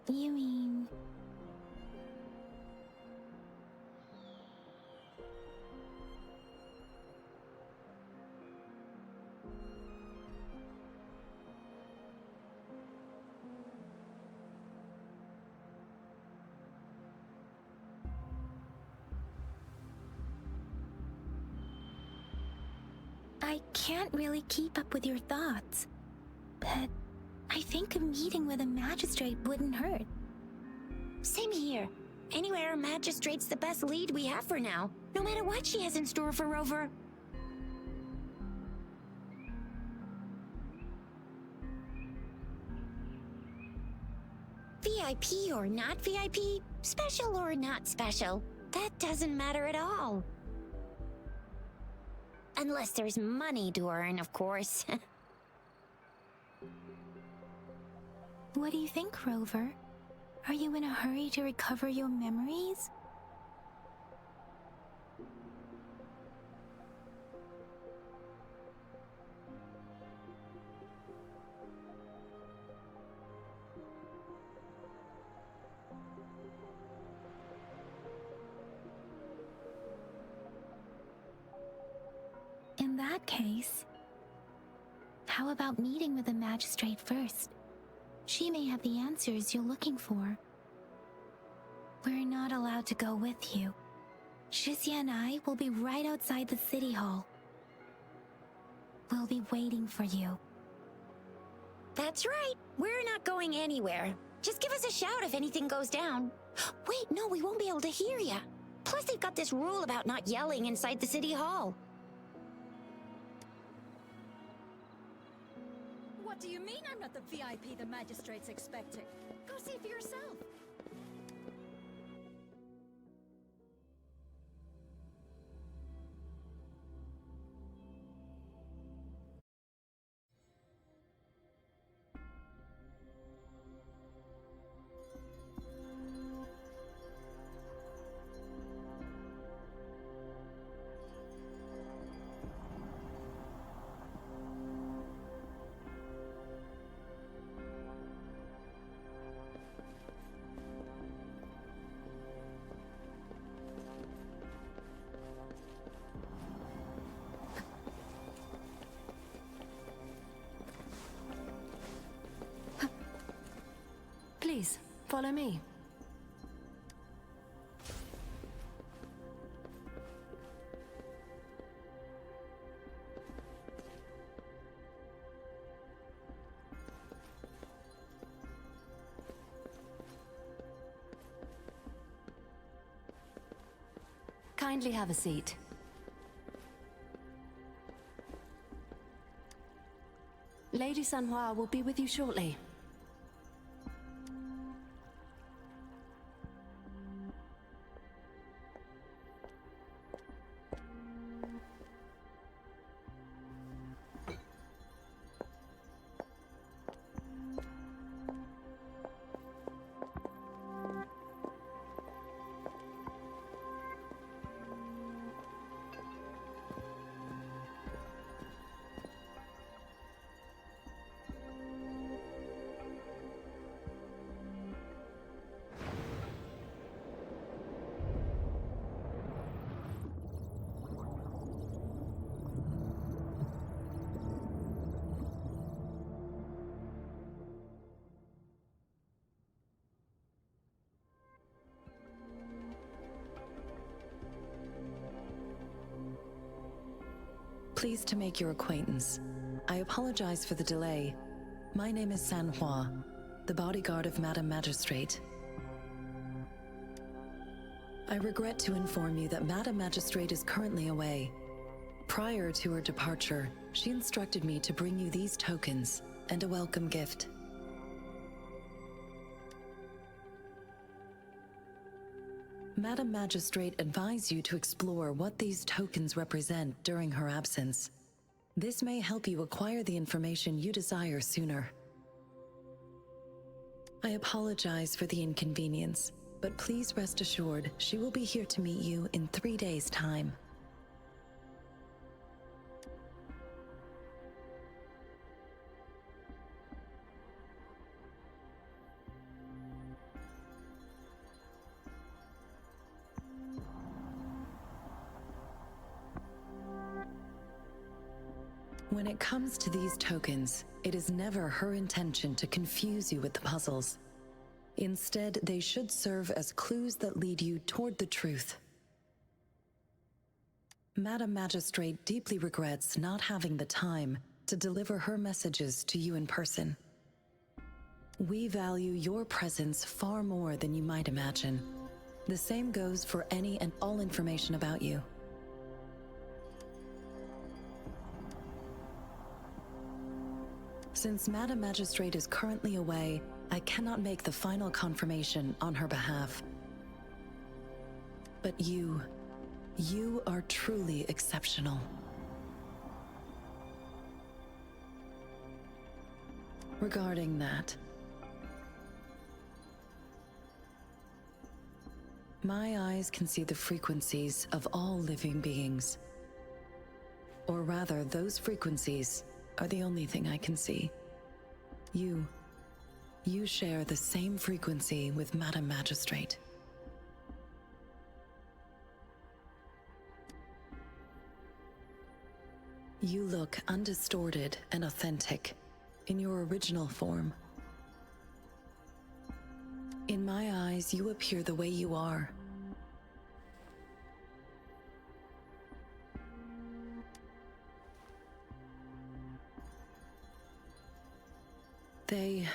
You mean... I can't really keep up with your thoughts, but I think a meeting with a magistrate wouldn't hurt. Same here. Anywhere a magistrate's the best lead we have for now, no matter what she has in store for Rover. VIP or not VIP, special or not special, that doesn't matter at all. Unless there's money to earn, of course. What do you think, Rover? Are you in a hurry to recover your memories? In that case, how about meeting with the magistrate first? She may have the answers you're looking for. We're not allowed to go with you. Shizia and I will be right outside the city hall. We'll be waiting for you. That's right. We're not going anywhere. Just give us a shout if anything goes down. Wait, no, we won't be able to hear ya. Plus, they've got this rule about not yelling inside the city hall. What do you mean I'm not the VIP the magistrate's expecting? Go see for yourself. Please, follow me. Kindly have a seat. Lady Sanhua will be with you shortly. Pleased to make your acquaintance. I apologize for the delay. My name is Sanhua, the bodyguard of Madam Magistrate. I regret to inform you that Madam Magistrate is currently away. Prior to her departure, she instructed me to bring you these tokens and a welcome gift. Madam Magistrate advised you to explore what these tokens represent during her absence. This may help you acquire the information you desire sooner. I apologize for the inconvenience, but please rest assured she will be here to meet you in 3 days' time. When it comes to these tokens, it is never her intention to confuse you with the puzzles. Instead, they should serve as clues that lead you toward the truth. Madam Magistrate deeply regrets not having the time to deliver her messages to you in person. We value your presence far more than you might imagine. The same goes for any and all information about you. Since Madam Magistrate is currently away, I cannot make the final confirmation on her behalf. But you are truly exceptional. Regarding that, my eyes can see the frequencies of all living beings. Or rather, those frequencies are the only thing I can see. You share the same frequency with Madam Magistrate. You look undistorted and authentic in your original form. In my eyes, you appear the way you are. They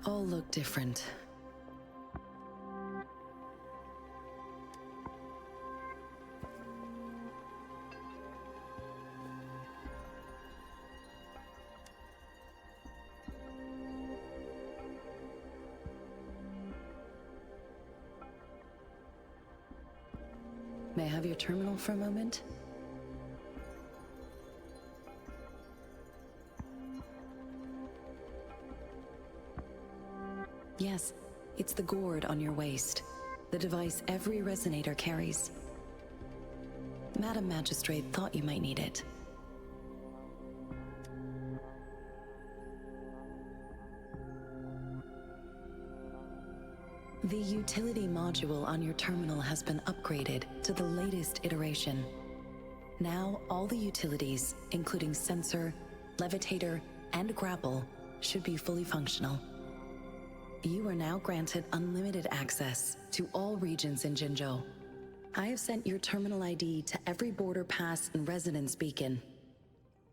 all look different. May I have your terminal for a moment? Yes, it's the gourd on your waist, the device every resonator carries. Madam Magistrate thought you might need it. The utility module on your terminal has been upgraded to the latest iteration. Now, all the utilities, including sensor, levitator, and grapple, should be fully functional. You are now granted unlimited access to all regions in Jinzhou. I have sent your terminal ID to every border pass and residence beacon.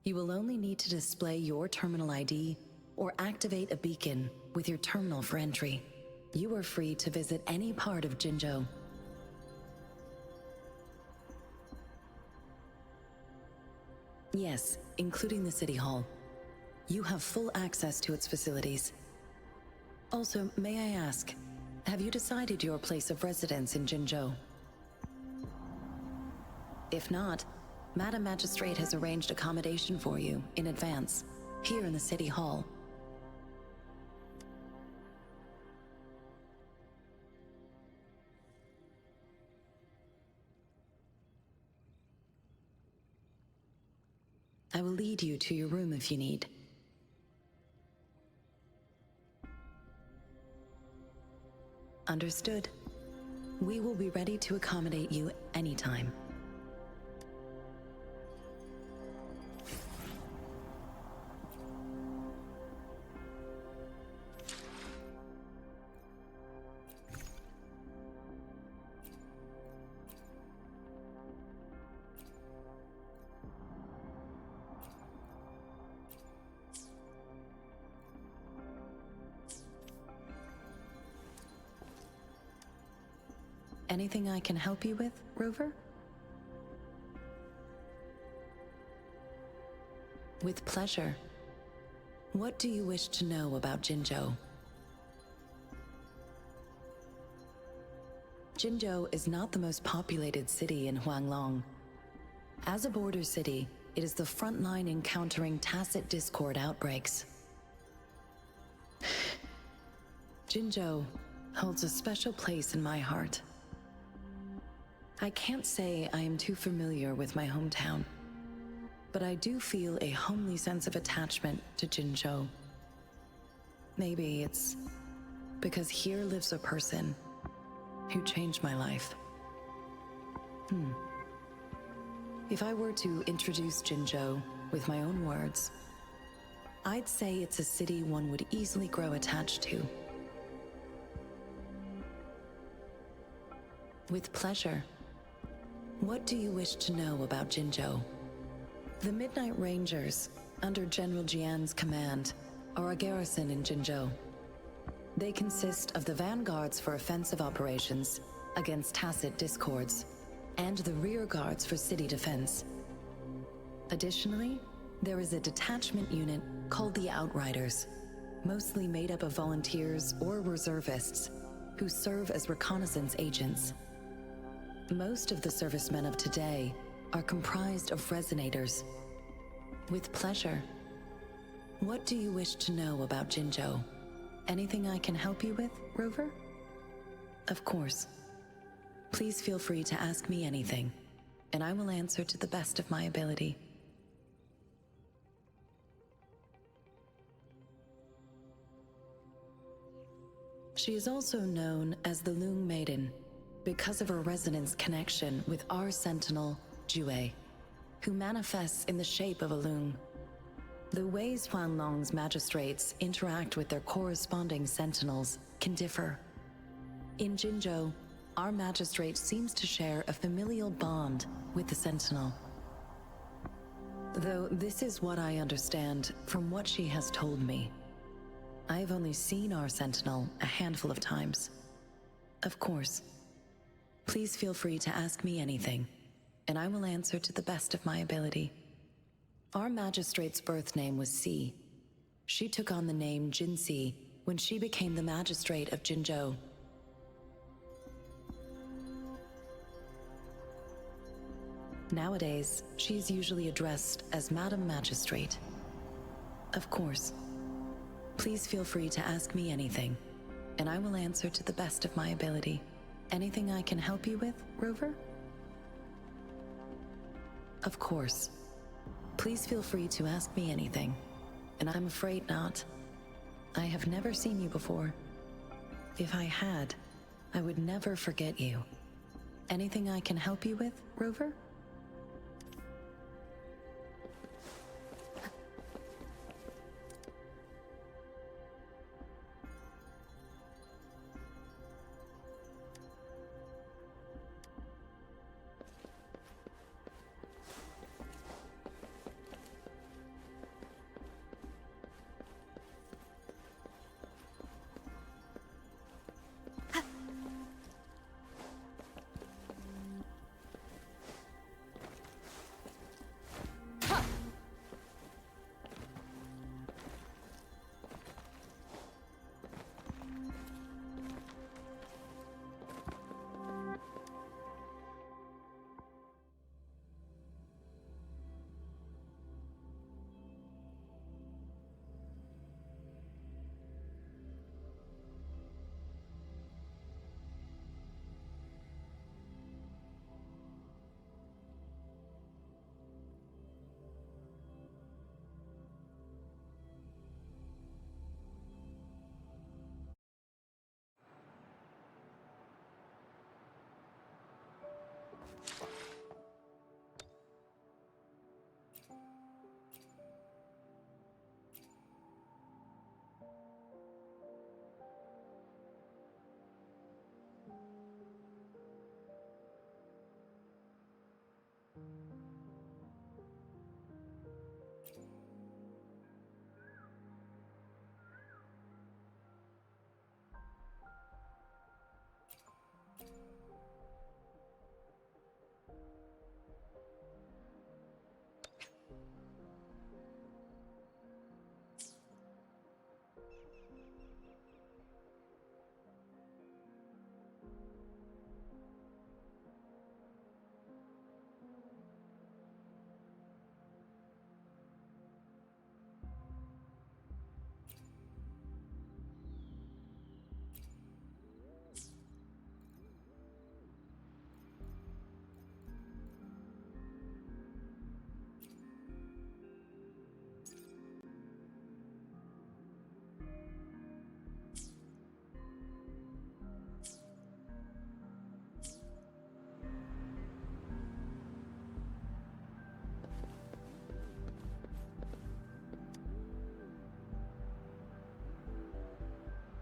You will only need to display your terminal ID or activate a beacon with your terminal for entry. You are free to visit any part of Jinzhou. Yes, including the City Hall. You have full access to its facilities. Also, may I ask, have you decided your place of residence in Jinzhou? If not, Madam Magistrate has arranged accommodation for you in advance, here in the City Hall. I will lead you to your room if you need. Understood. We will be ready to accommodate you anytime. Anything I can help you with, Rover? With pleasure. What do you wish to know about Jinzhou? Jinzhou is not the most populated city in Huanglong. As a border city, it is the front line in countering tacit discord outbreaks. Jinzhou holds a special place in my heart. I can't say I am too familiar with my hometown, but I do feel a homely sense of attachment to Jinzhou. Maybe it's because here lives a person who changed my life. If I were to introduce Jinzhou with my own words, I'd say it's a city one would easily grow attached to. With pleasure. What do you wish to know about Jinzhou? The Midnight Rangers, under General Jian's command, are a garrison in Jinzhou. They consist of the vanguards for offensive operations against tacit discords, and the rear guards for city defense. Additionally, there is a detachment unit called the Outriders, mostly made up of volunteers or reservists who serve as reconnaissance agents. Most of the servicemen of today are comprised of resonators. With pleasure. What do you wish to know about Jinzhou? Anything I can help you with, Rover? Of course. Please feel free to ask me anything, and I will answer to the best of my ability. She is also known as the Loong Maiden because of her resonance connection with our sentinel, Jue, who manifests in the shape of a loong. The ways Huanglong's magistrates interact with their corresponding sentinels can differ. In Jinzhou, our magistrate seems to share a familial bond with the sentinel. Though this is what I understand from what she has told me. I've only seen our sentinel a handful of times. Of course. Please feel free to ask me anything, and I will answer to the best of my ability. Our magistrate's birth name was Si. She took on the name Jinsi when she became the magistrate of Jinzhou. Nowadays, she is usually addressed as Madam Magistrate. Of course. Please feel free to ask me anything, and I will answer to the best of my ability. Anything I can help you with, Rover? Of course. Please feel free to ask me anything, and I'm afraid not. I have never seen you before. If I had, I would never forget you. Anything I can help you with, Rover?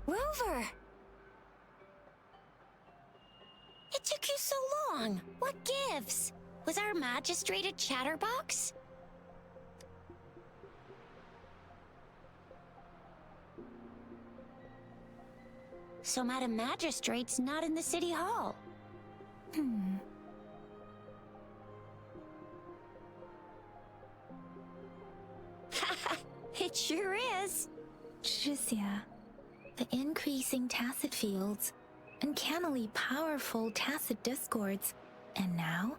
Rover! It took you so long. What gives? Was our magistrate a chatterbox? So Madam Magistrate's not in the city hall. It sure is. Tricia, the increasing tacit fields, uncannily powerful tacit discords, and now,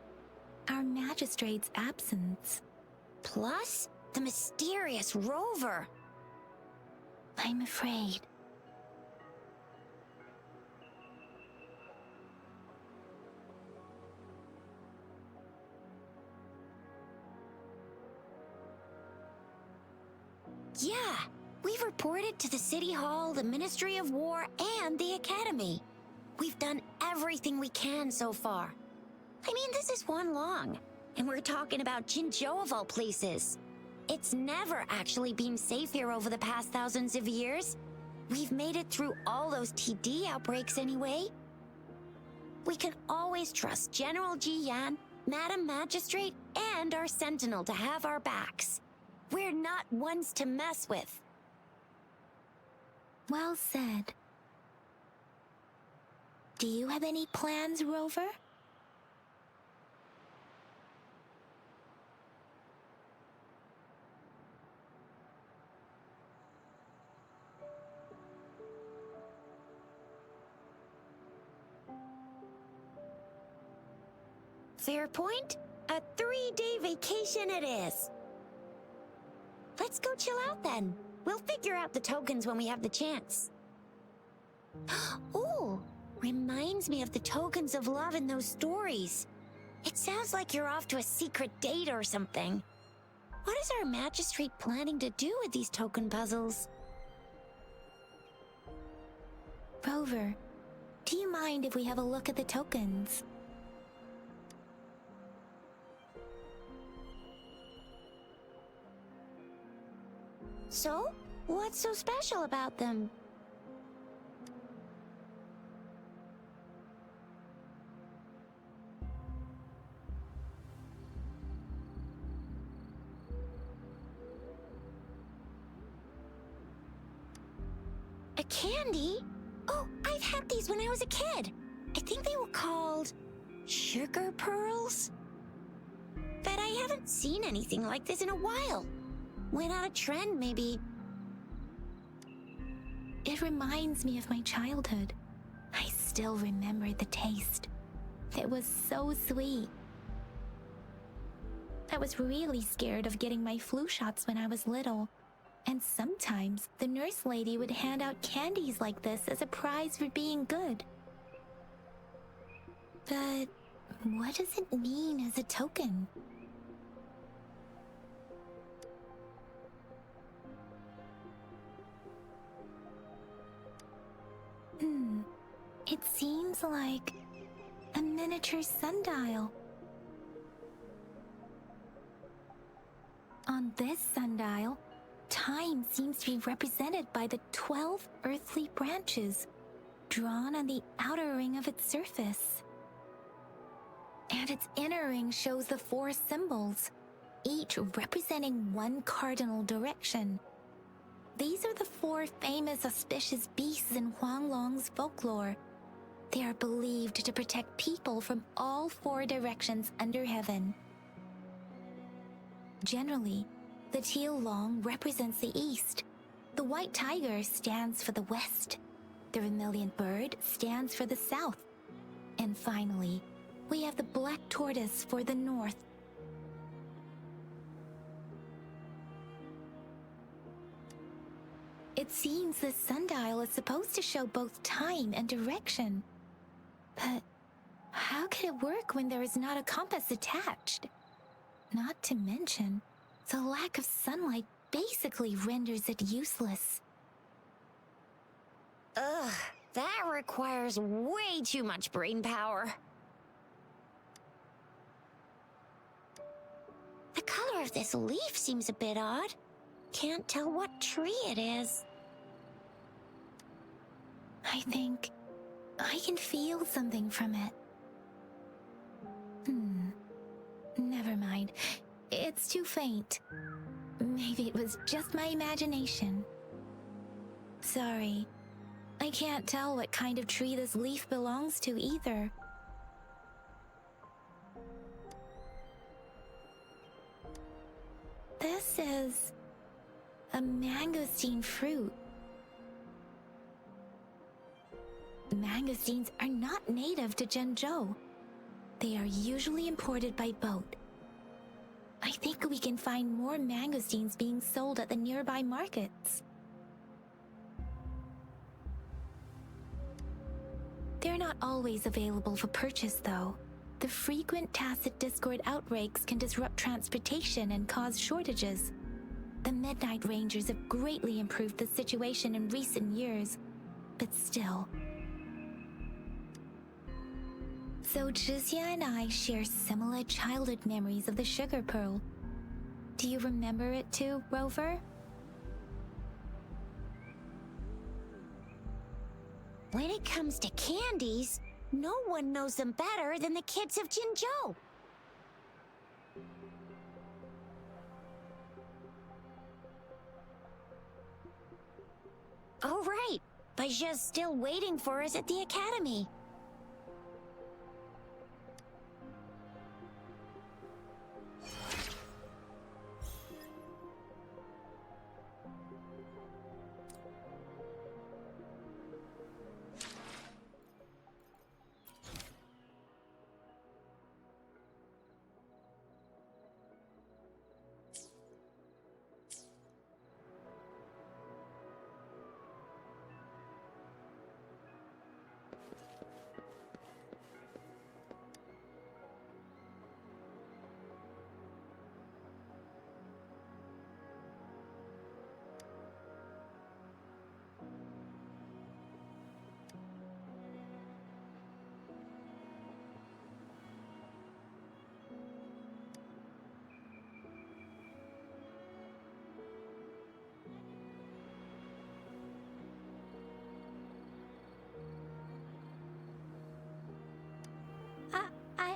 our magistrate's absence. Plus, the mysterious Rover. I'm afraid. Yeah, we've reported to the City Hall, the Ministry of War, and the Academy. We've done everything we can so far. I mean, this is one long, and we're talking about Jinzhou of all places. It's never actually been safe here over the past thousands of years. We've made it through all those TD outbreaks anyway. We can always trust General Ji Yan, Madam Magistrate, and our Sentinel to have our backs. We're not ones to mess with. Well said. Do you have any plans, Rover? Fair point. A 3-day vacation it is. Let's go chill out then. We'll figure out the tokens when we have the chance. Ooh, reminds me of the tokens of love in those stories. It sounds like you're off to a secret date or something. What is our magistrate planning to do with these token puzzles? Rover, do you mind if we have a look at the tokens? So, what's so special about them? A candy? Oh, I've had these when I was a kid. I think they were called sugar pearls? But I haven't seen anything like this in a while. Went out of trend, maybe. It reminds me of my childhood. I still remember the taste. It was so sweet. I was really scared of getting my flu shots when I was little. And sometimes the nurse lady would hand out candies like this as a prize for being good. But what does it mean as a token? It seems like a miniature sundial. On this sundial, time seems to be represented by the 12 earthly branches drawn on the outer ring of its surface. And its inner ring shows the 4 symbols, each representing one cardinal direction. These are the 4 famous auspicious beasts in Huanglong's folklore. They are believed to protect people from all 4 directions under heaven. Generally, the teal long represents the east, the white tiger stands for the west, the vermilion bird stands for the south, and finally, we have the black tortoise for the north. It seems the sundial is supposed to show both time and direction. But how could it work when there is not a compass attached? Not to mention, the lack of sunlight basically renders it useless. Ugh, that requires way too much brain power. The color of this leaf seems a bit odd. Can't tell what tree it is. I think I can feel something from it. Never mind. It's too faint. Maybe it was just my imagination. Sorry. I can't tell what kind of tree this leaf belongs to either. This is a mangosteen fruit. Mangosteens are not native to Zhengzhou. They are usually imported by boat. I think we can find more mangosteens being sold at the nearby markets. They're not always available for purchase, though. The frequent tacit discord outbreaks can disrupt transportation and cause shortages. The Midnight Rangers have greatly improved the situation in recent years, but still. So Zhixia and I share similar childhood memories of the Sugar Pearl. Do you remember it too, Rover? When it comes to candies, no one knows them better than the kids of Jinzhou. Oh, right. Baijia's still waiting for us at the academy.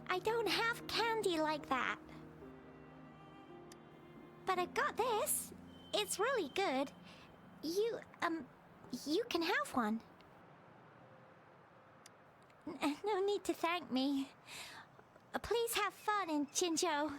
I don't have candy like that. But I got this. It's really good. You can have one. No need to thank me. Please have fun in Jinzhou.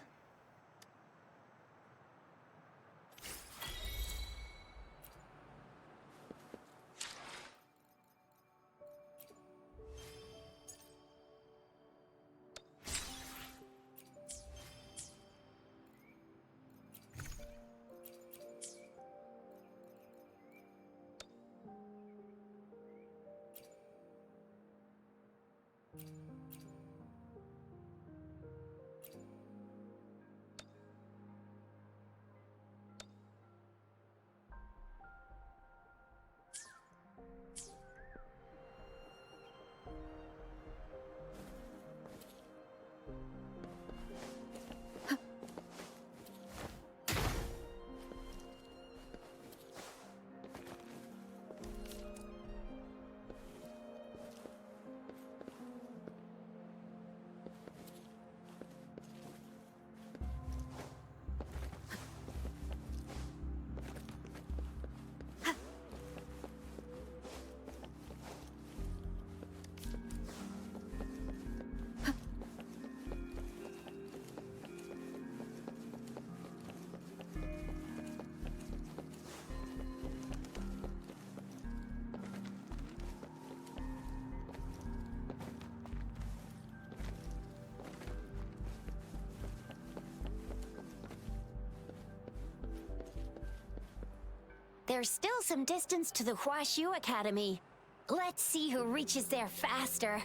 There's still some distance to the Huaxiu Academy. Let's see who reaches there faster.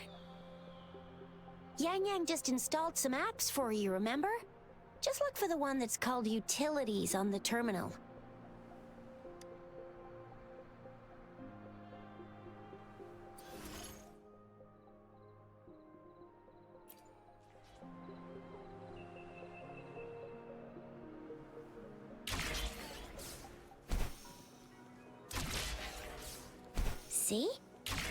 Yang Yang just installed some apps for you, remember? Just look for the one that's called Utilities on the terminal. See?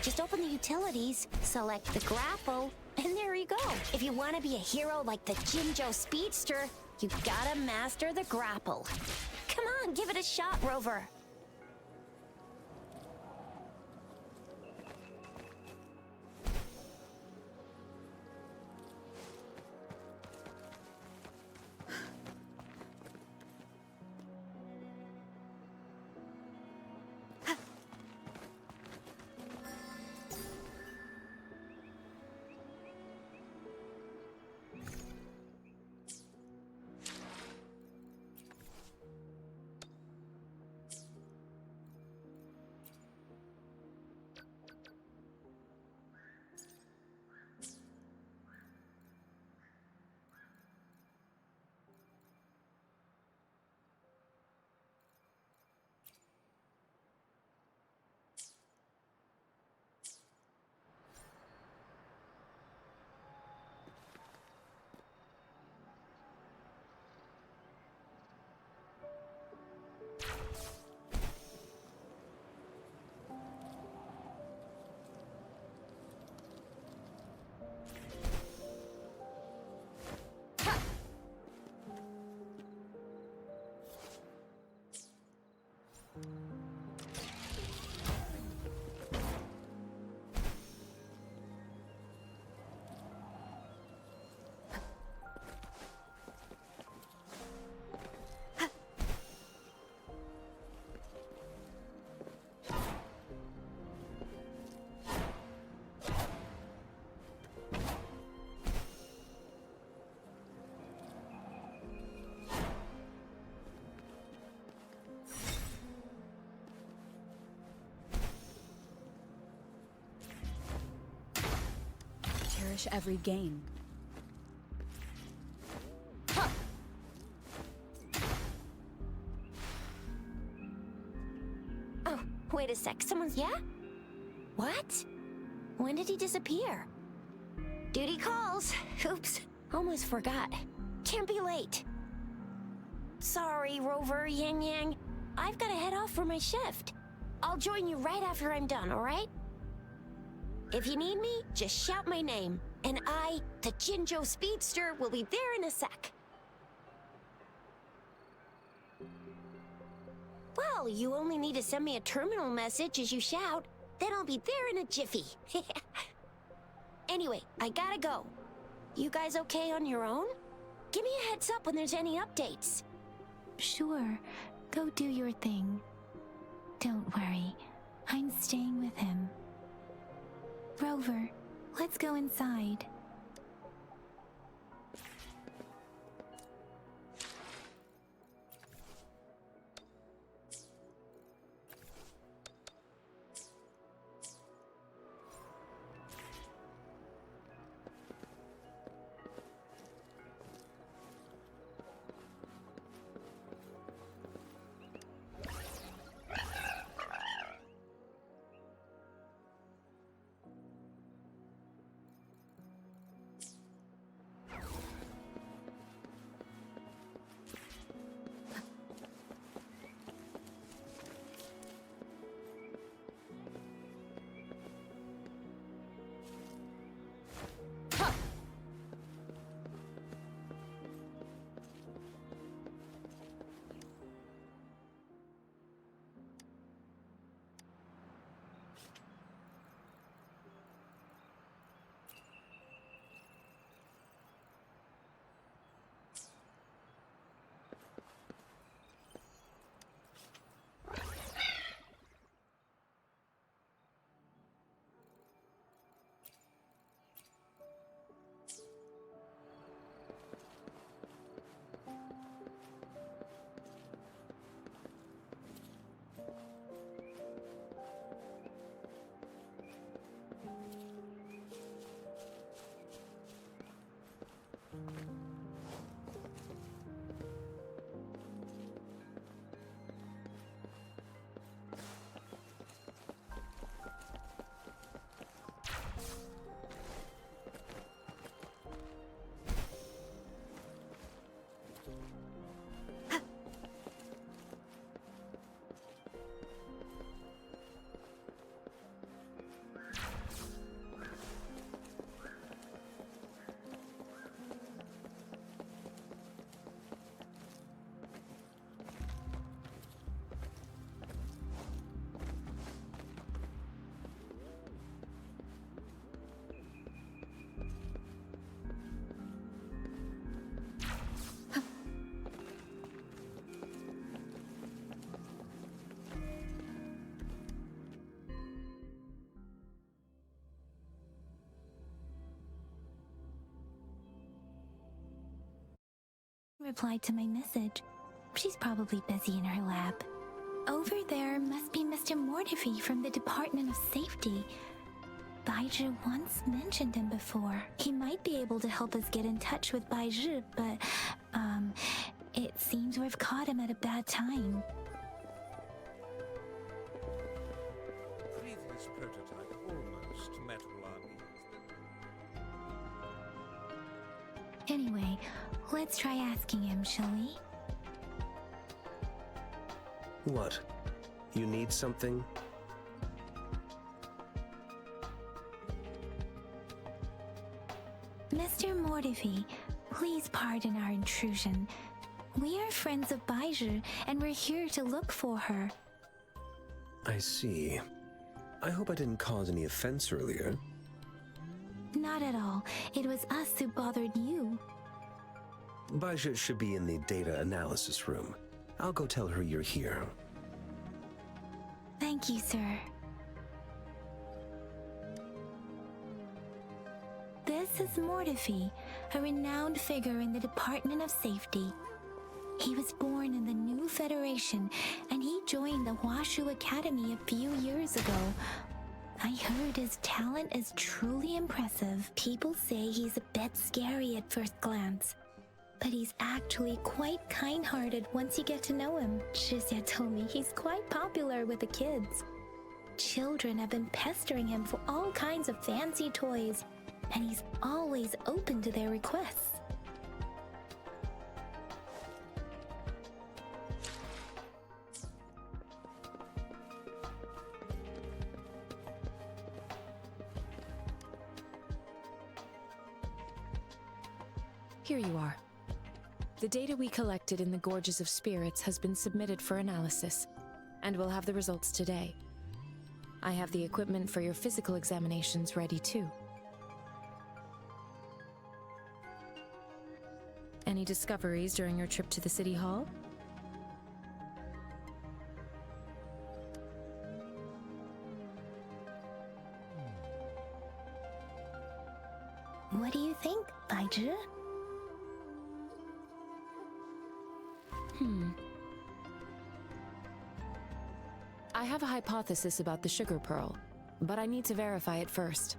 Just open the utilities, select the grapple, and there you go. If you want to be a hero like the Jinjo Speedster, you gotta master the grapple. Come on, give it a shot, Rover. Cherish every gain. Oh, wait a sec. Someone's... Yeah? What? When did he disappear? Duty calls. Oops. Almost forgot. Can't be late. Sorry, Rover, Yang Yang. I've got to head off for my shift. I'll join you right after I'm done, all right? If you need me, just shout my name. And I, the Jinjo Speedster, will be there in a sec. Well, you only need to send me a terminal message as you shout. Then I'll be there in a jiffy. Anyway, I gotta go. You guys okay on your own? Give me a heads up when there's any updates. Sure, go do your thing. Don't worry, I'm staying with him. Rover, let's go inside. replied to my message. She's probably busy in her lab. Over there must be Mr. Mortifi from the Department of Safety. Baizhi once mentioned him before. He might be able to help us get in touch with Baizhi, but, it seems we've caught him at a bad time. Previous prototype almost met all our needs. Anyway, let's try asking him, shall we? What? You need something? Mr. Mortifi, please pardon our intrusion. We are friends of Baizhi, and we're here to look for her. I see. I hope I didn't cause any offense earlier. Not at all. It was us who bothered you. Baizhi should be in the data analysis room. I'll go tell her you're here. Thank you, sir. This is Mortifi, a renowned figure in the Department of Safety. He was born in the new Federation, and he joined the Huashu Academy a few years ago. I heard his talent is truly impressive. People say he's a bit scary at first glance, but he's actually quite kind-hearted once you get to know him. Shizia told me he's quite popular with the kids. Children have been pestering him for all kinds of fancy toys, and he's always open to their requests. Here you are. The data we collected in the Gorges of Spirits has been submitted for analysis, and we'll have the results today. I have the equipment for your physical examinations ready too. Any discoveries during your trip to the City Hall? What do you think, Baizhi? I have a hypothesis about the sugar pearl, but I need to verify it first.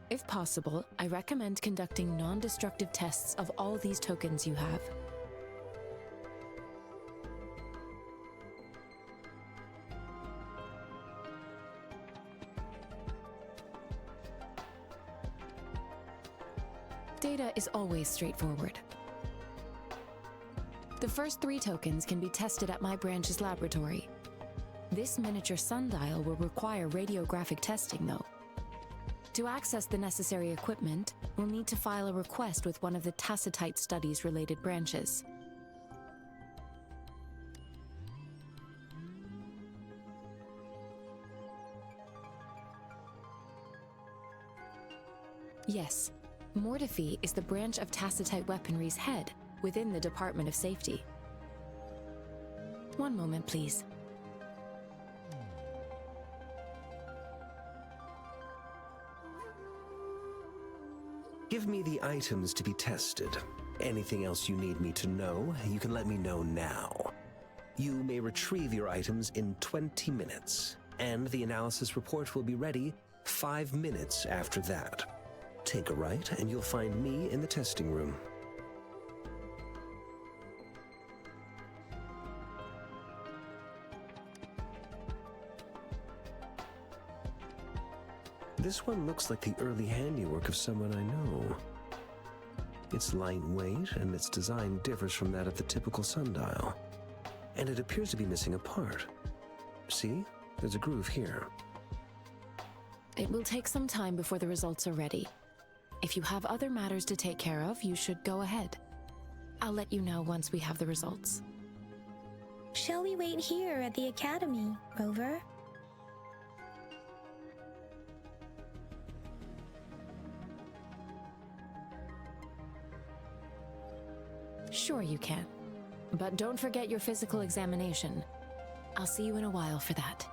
If possible, I recommend conducting non-destructive tests of all these tokens you have. Data is always straightforward. The first 3 tokens can be tested at my branch's laboratory. This miniature sundial will require radiographic testing, though. To access the necessary equipment, we'll need to file a request with one of the Tacitite Studies-related branches. Yes, Mortifi is the branch of Tacitite Weaponry's head within the Department of Safety. One moment, please. Give me the items to be tested. Anything else you need me to know, you can let me know now. You may retrieve your items in 20 minutes, and the analysis report will be ready 5 minutes after that. Take a right, and you'll find me in the testing room. This one looks like the early handiwork of someone I know. It's lightweight, and its design differs from that of the typical sundial. And it appears to be missing a part. See? There's a groove here. It will take some time before the results are ready. If you have other matters to take care of, you should go ahead. I'll let you know once we have the results. Shall we wait here at the Academy, Rover? Sure you can. But don't forget your physical examination. I'll see you in a while for that.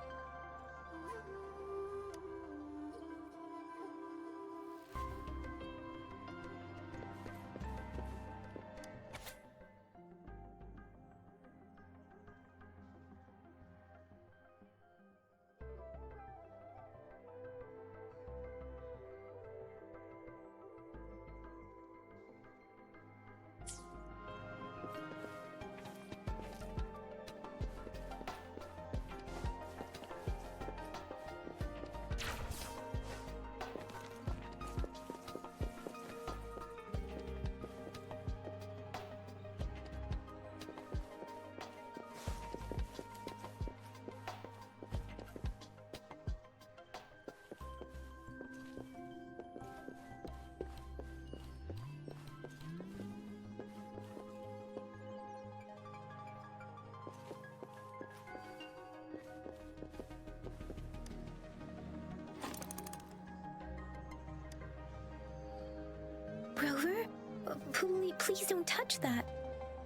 Please don't touch that.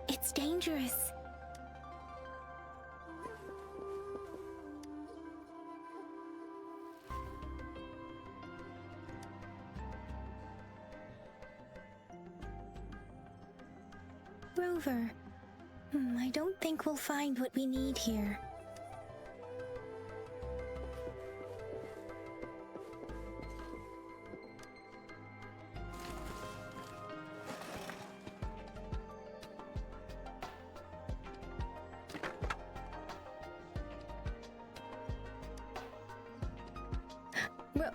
It's dangerous. Rover, I don't think we'll find what we need here.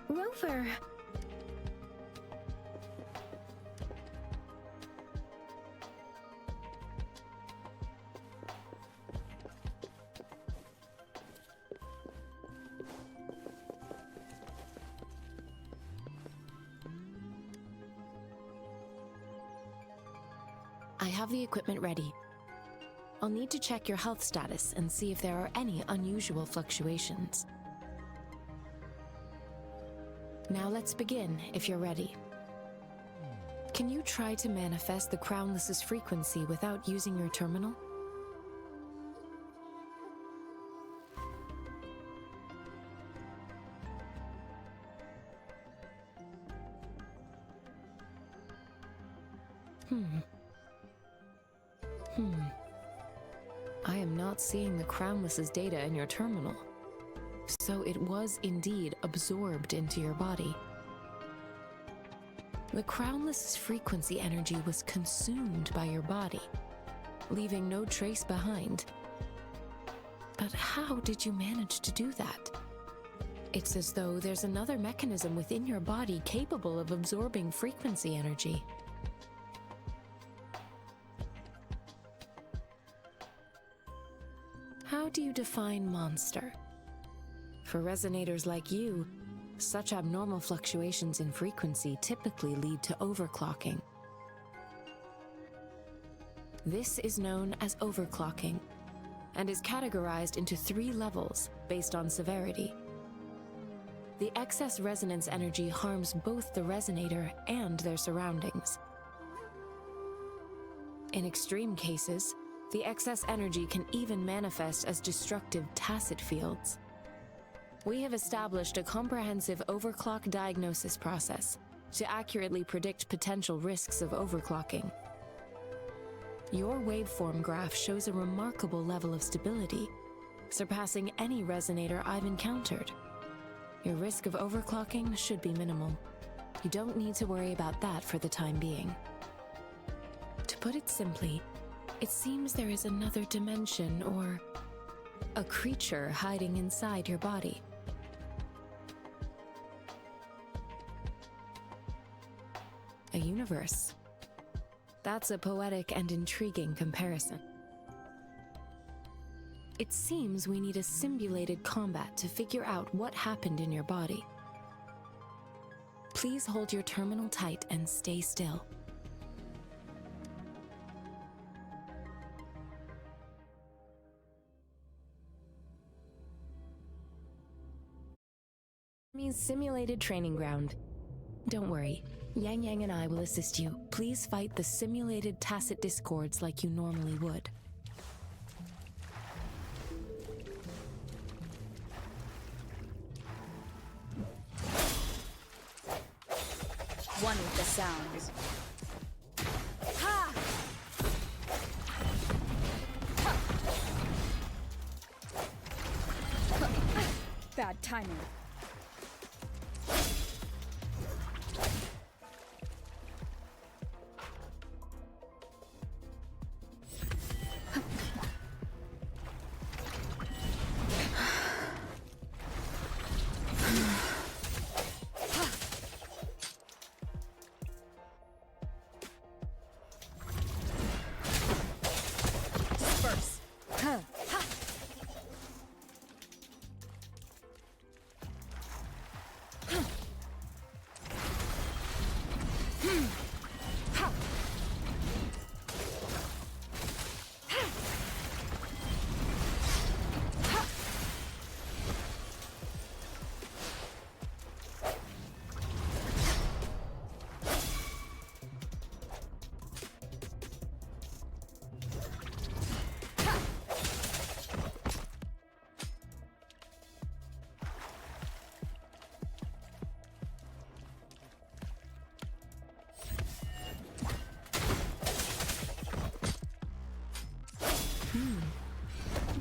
Rover. I have the equipment ready. I'll need to check your health status and see if there are any unusual fluctuations. Now let's begin, if you're ready. Can you try to manifest the Crownless's frequency without using your terminal? I am not seeing the Crownless's data in your terminal. So it was indeed absorbed into your body. The Crownless's frequency energy was consumed by your body, leaving no trace behind. But how did you manage to do that? It's as though there's another mechanism within your body capable of absorbing frequency energy. How do you define monster? For resonators like you, such abnormal fluctuations in frequency typically lead to overclocking. This is known as overclocking, and is categorized into 3 levels based on severity. The excess resonance energy harms both the resonator and their surroundings. In extreme cases, the excess energy can even manifest as destructive tacit fields. We have established a comprehensive overclock diagnosis process to accurately predict potential risks of overclocking. Your waveform graph shows a remarkable level of stability, surpassing any resonator I've encountered. Your risk of overclocking should be minimal. You don't need to worry about that for the time being. To put it simply, it seems there is another dimension or a creature hiding inside your body. A universe. That's a poetic and intriguing comparison. It seems we need a simulated combat to figure out what happened in your body. Please hold your terminal tight and stay still. Means simulated training ground. Don't worry, Yang Yang and I will assist you. Please fight the simulated tacit discords like you normally would. One with the sounds. Ha! Bad timing.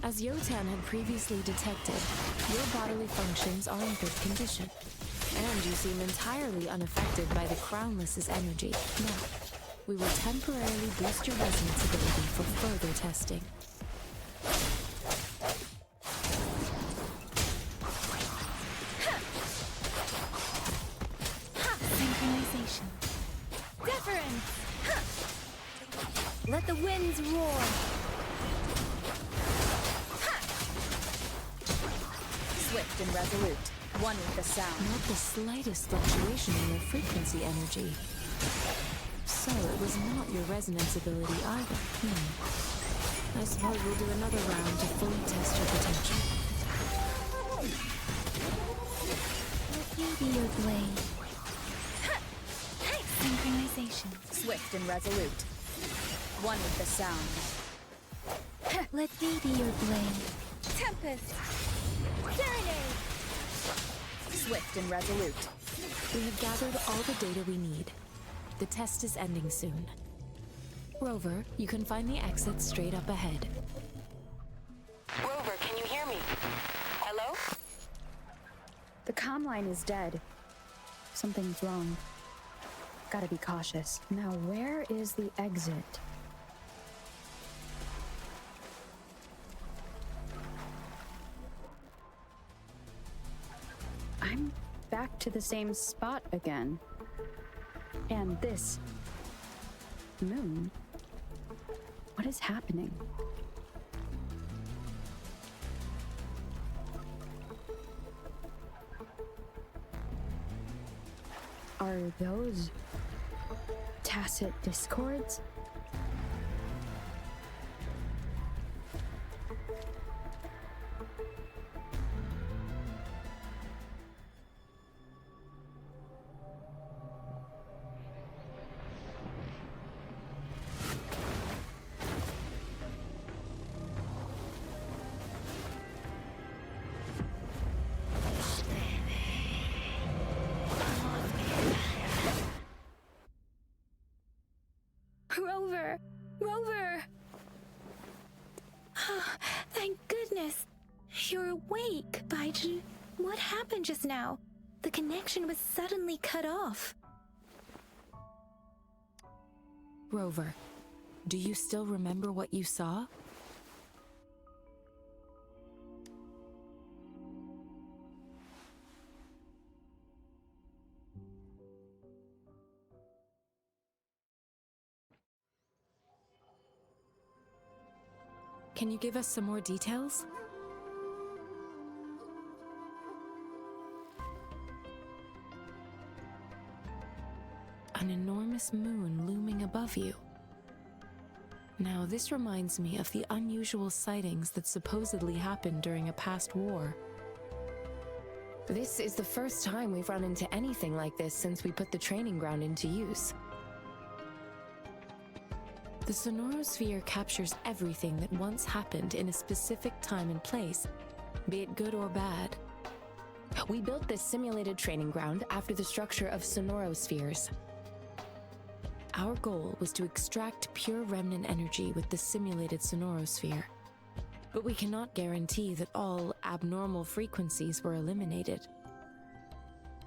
As Yotan had previously detected, your bodily functions are in good condition, and you seem entirely unaffected by the Crownless's energy. Now, we will temporarily boost your resonance ability for further testing. Synchronization. Deference! Let the winds roar! Swift and resolute, one with the sound. Not the slightest fluctuation in your frequency energy. So it was not your resonance ability either. I suppose we'll do another round to fully test your potential. Let me be your blade. Synchronization. Swift and resolute, one with the sound. Let me be your blade. Tempest! Serenade! Swift and resolute. We have gathered all the data we need. The test is ending soon. Rover, you can find the exit straight up ahead. Rover, can you hear me? Hello? The comm line is dead. Something's wrong. Gotta be cautious. Now, where is the exit? I'm back to the same spot again. And this moon. What is happening? Are those tacit discords? Rover! Rover! Thank goodness! You're awake, Baiju. What happened just now? The connection was suddenly cut off. Rover, do you still remember what you saw? Can you give us some more details? An enormous moon looming above you. Now, this reminds me of the unusual sightings that supposedly happened during a past war. This is the first time we've run into anything like this since we put the training ground into use. The sonorosphere captures everything that once happened in a specific time and place, be it good or bad. We built this simulated training ground after the structure of sonorospheres. Our goal was to extract pure remnant energy with the simulated sonorosphere, but we cannot guarantee that all abnormal frequencies were eliminated.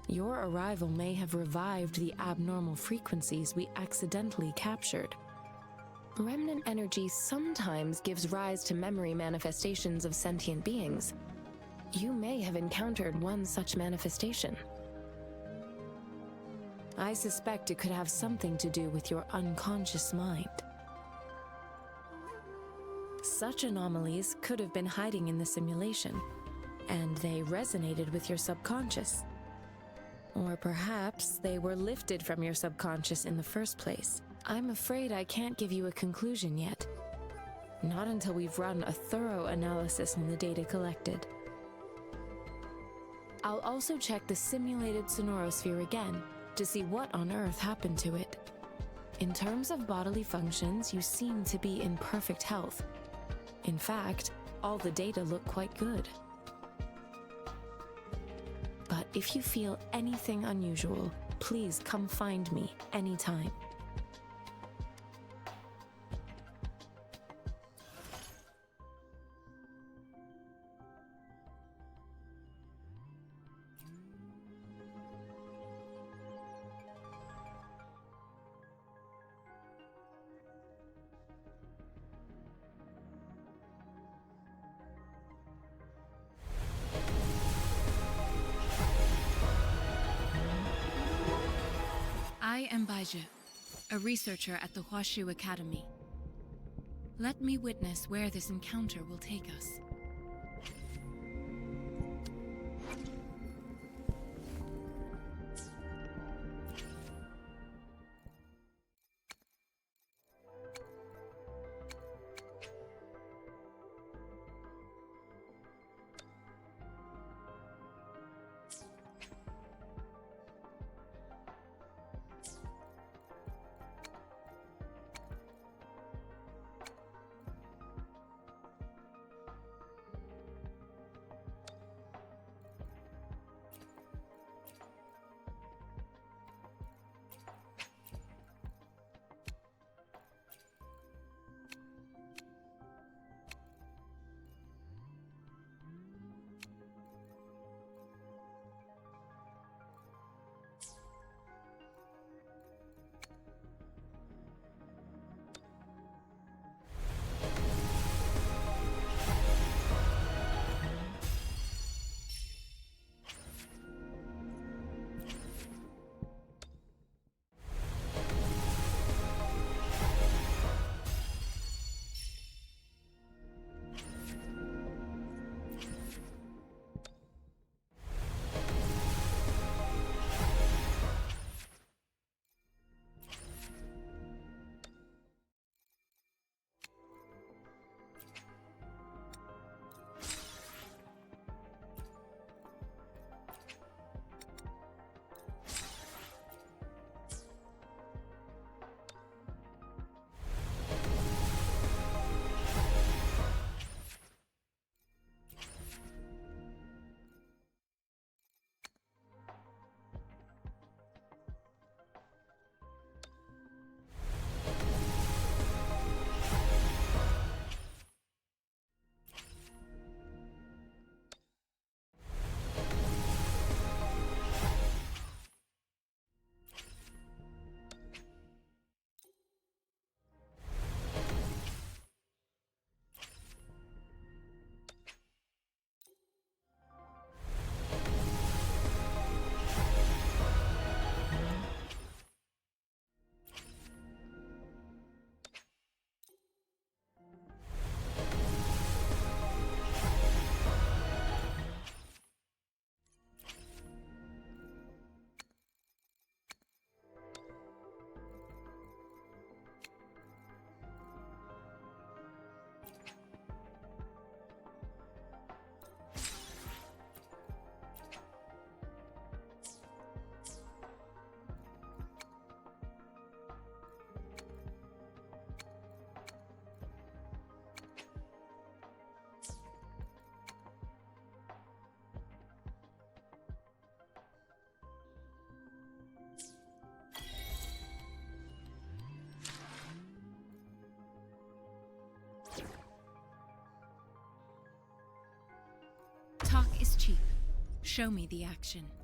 Your arrival may have revived the abnormal frequencies we accidentally captured. Remnant energy sometimes gives rise to memory manifestations of sentient beings. You may have encountered one such manifestation. I suspect it could have something to do with your unconscious mind. Such anomalies could have been hiding in the simulation, and they resonated with your subconscious. Or perhaps they were lifted from your subconscious in the first place. I'm afraid I can't give you a conclusion yet. Not until we've run a thorough analysis on the data collected. I'll also check the simulated sonorosphere again to see what on earth happened to it. In terms of bodily functions, you seem to be in perfect health. In fact, all the data look quite good. But if you feel anything unusual, please come find me anytime. am Baizhi, a researcher at the Huashu Academy. Let me witness where this encounter will take us. Talk is cheap. Show me the action.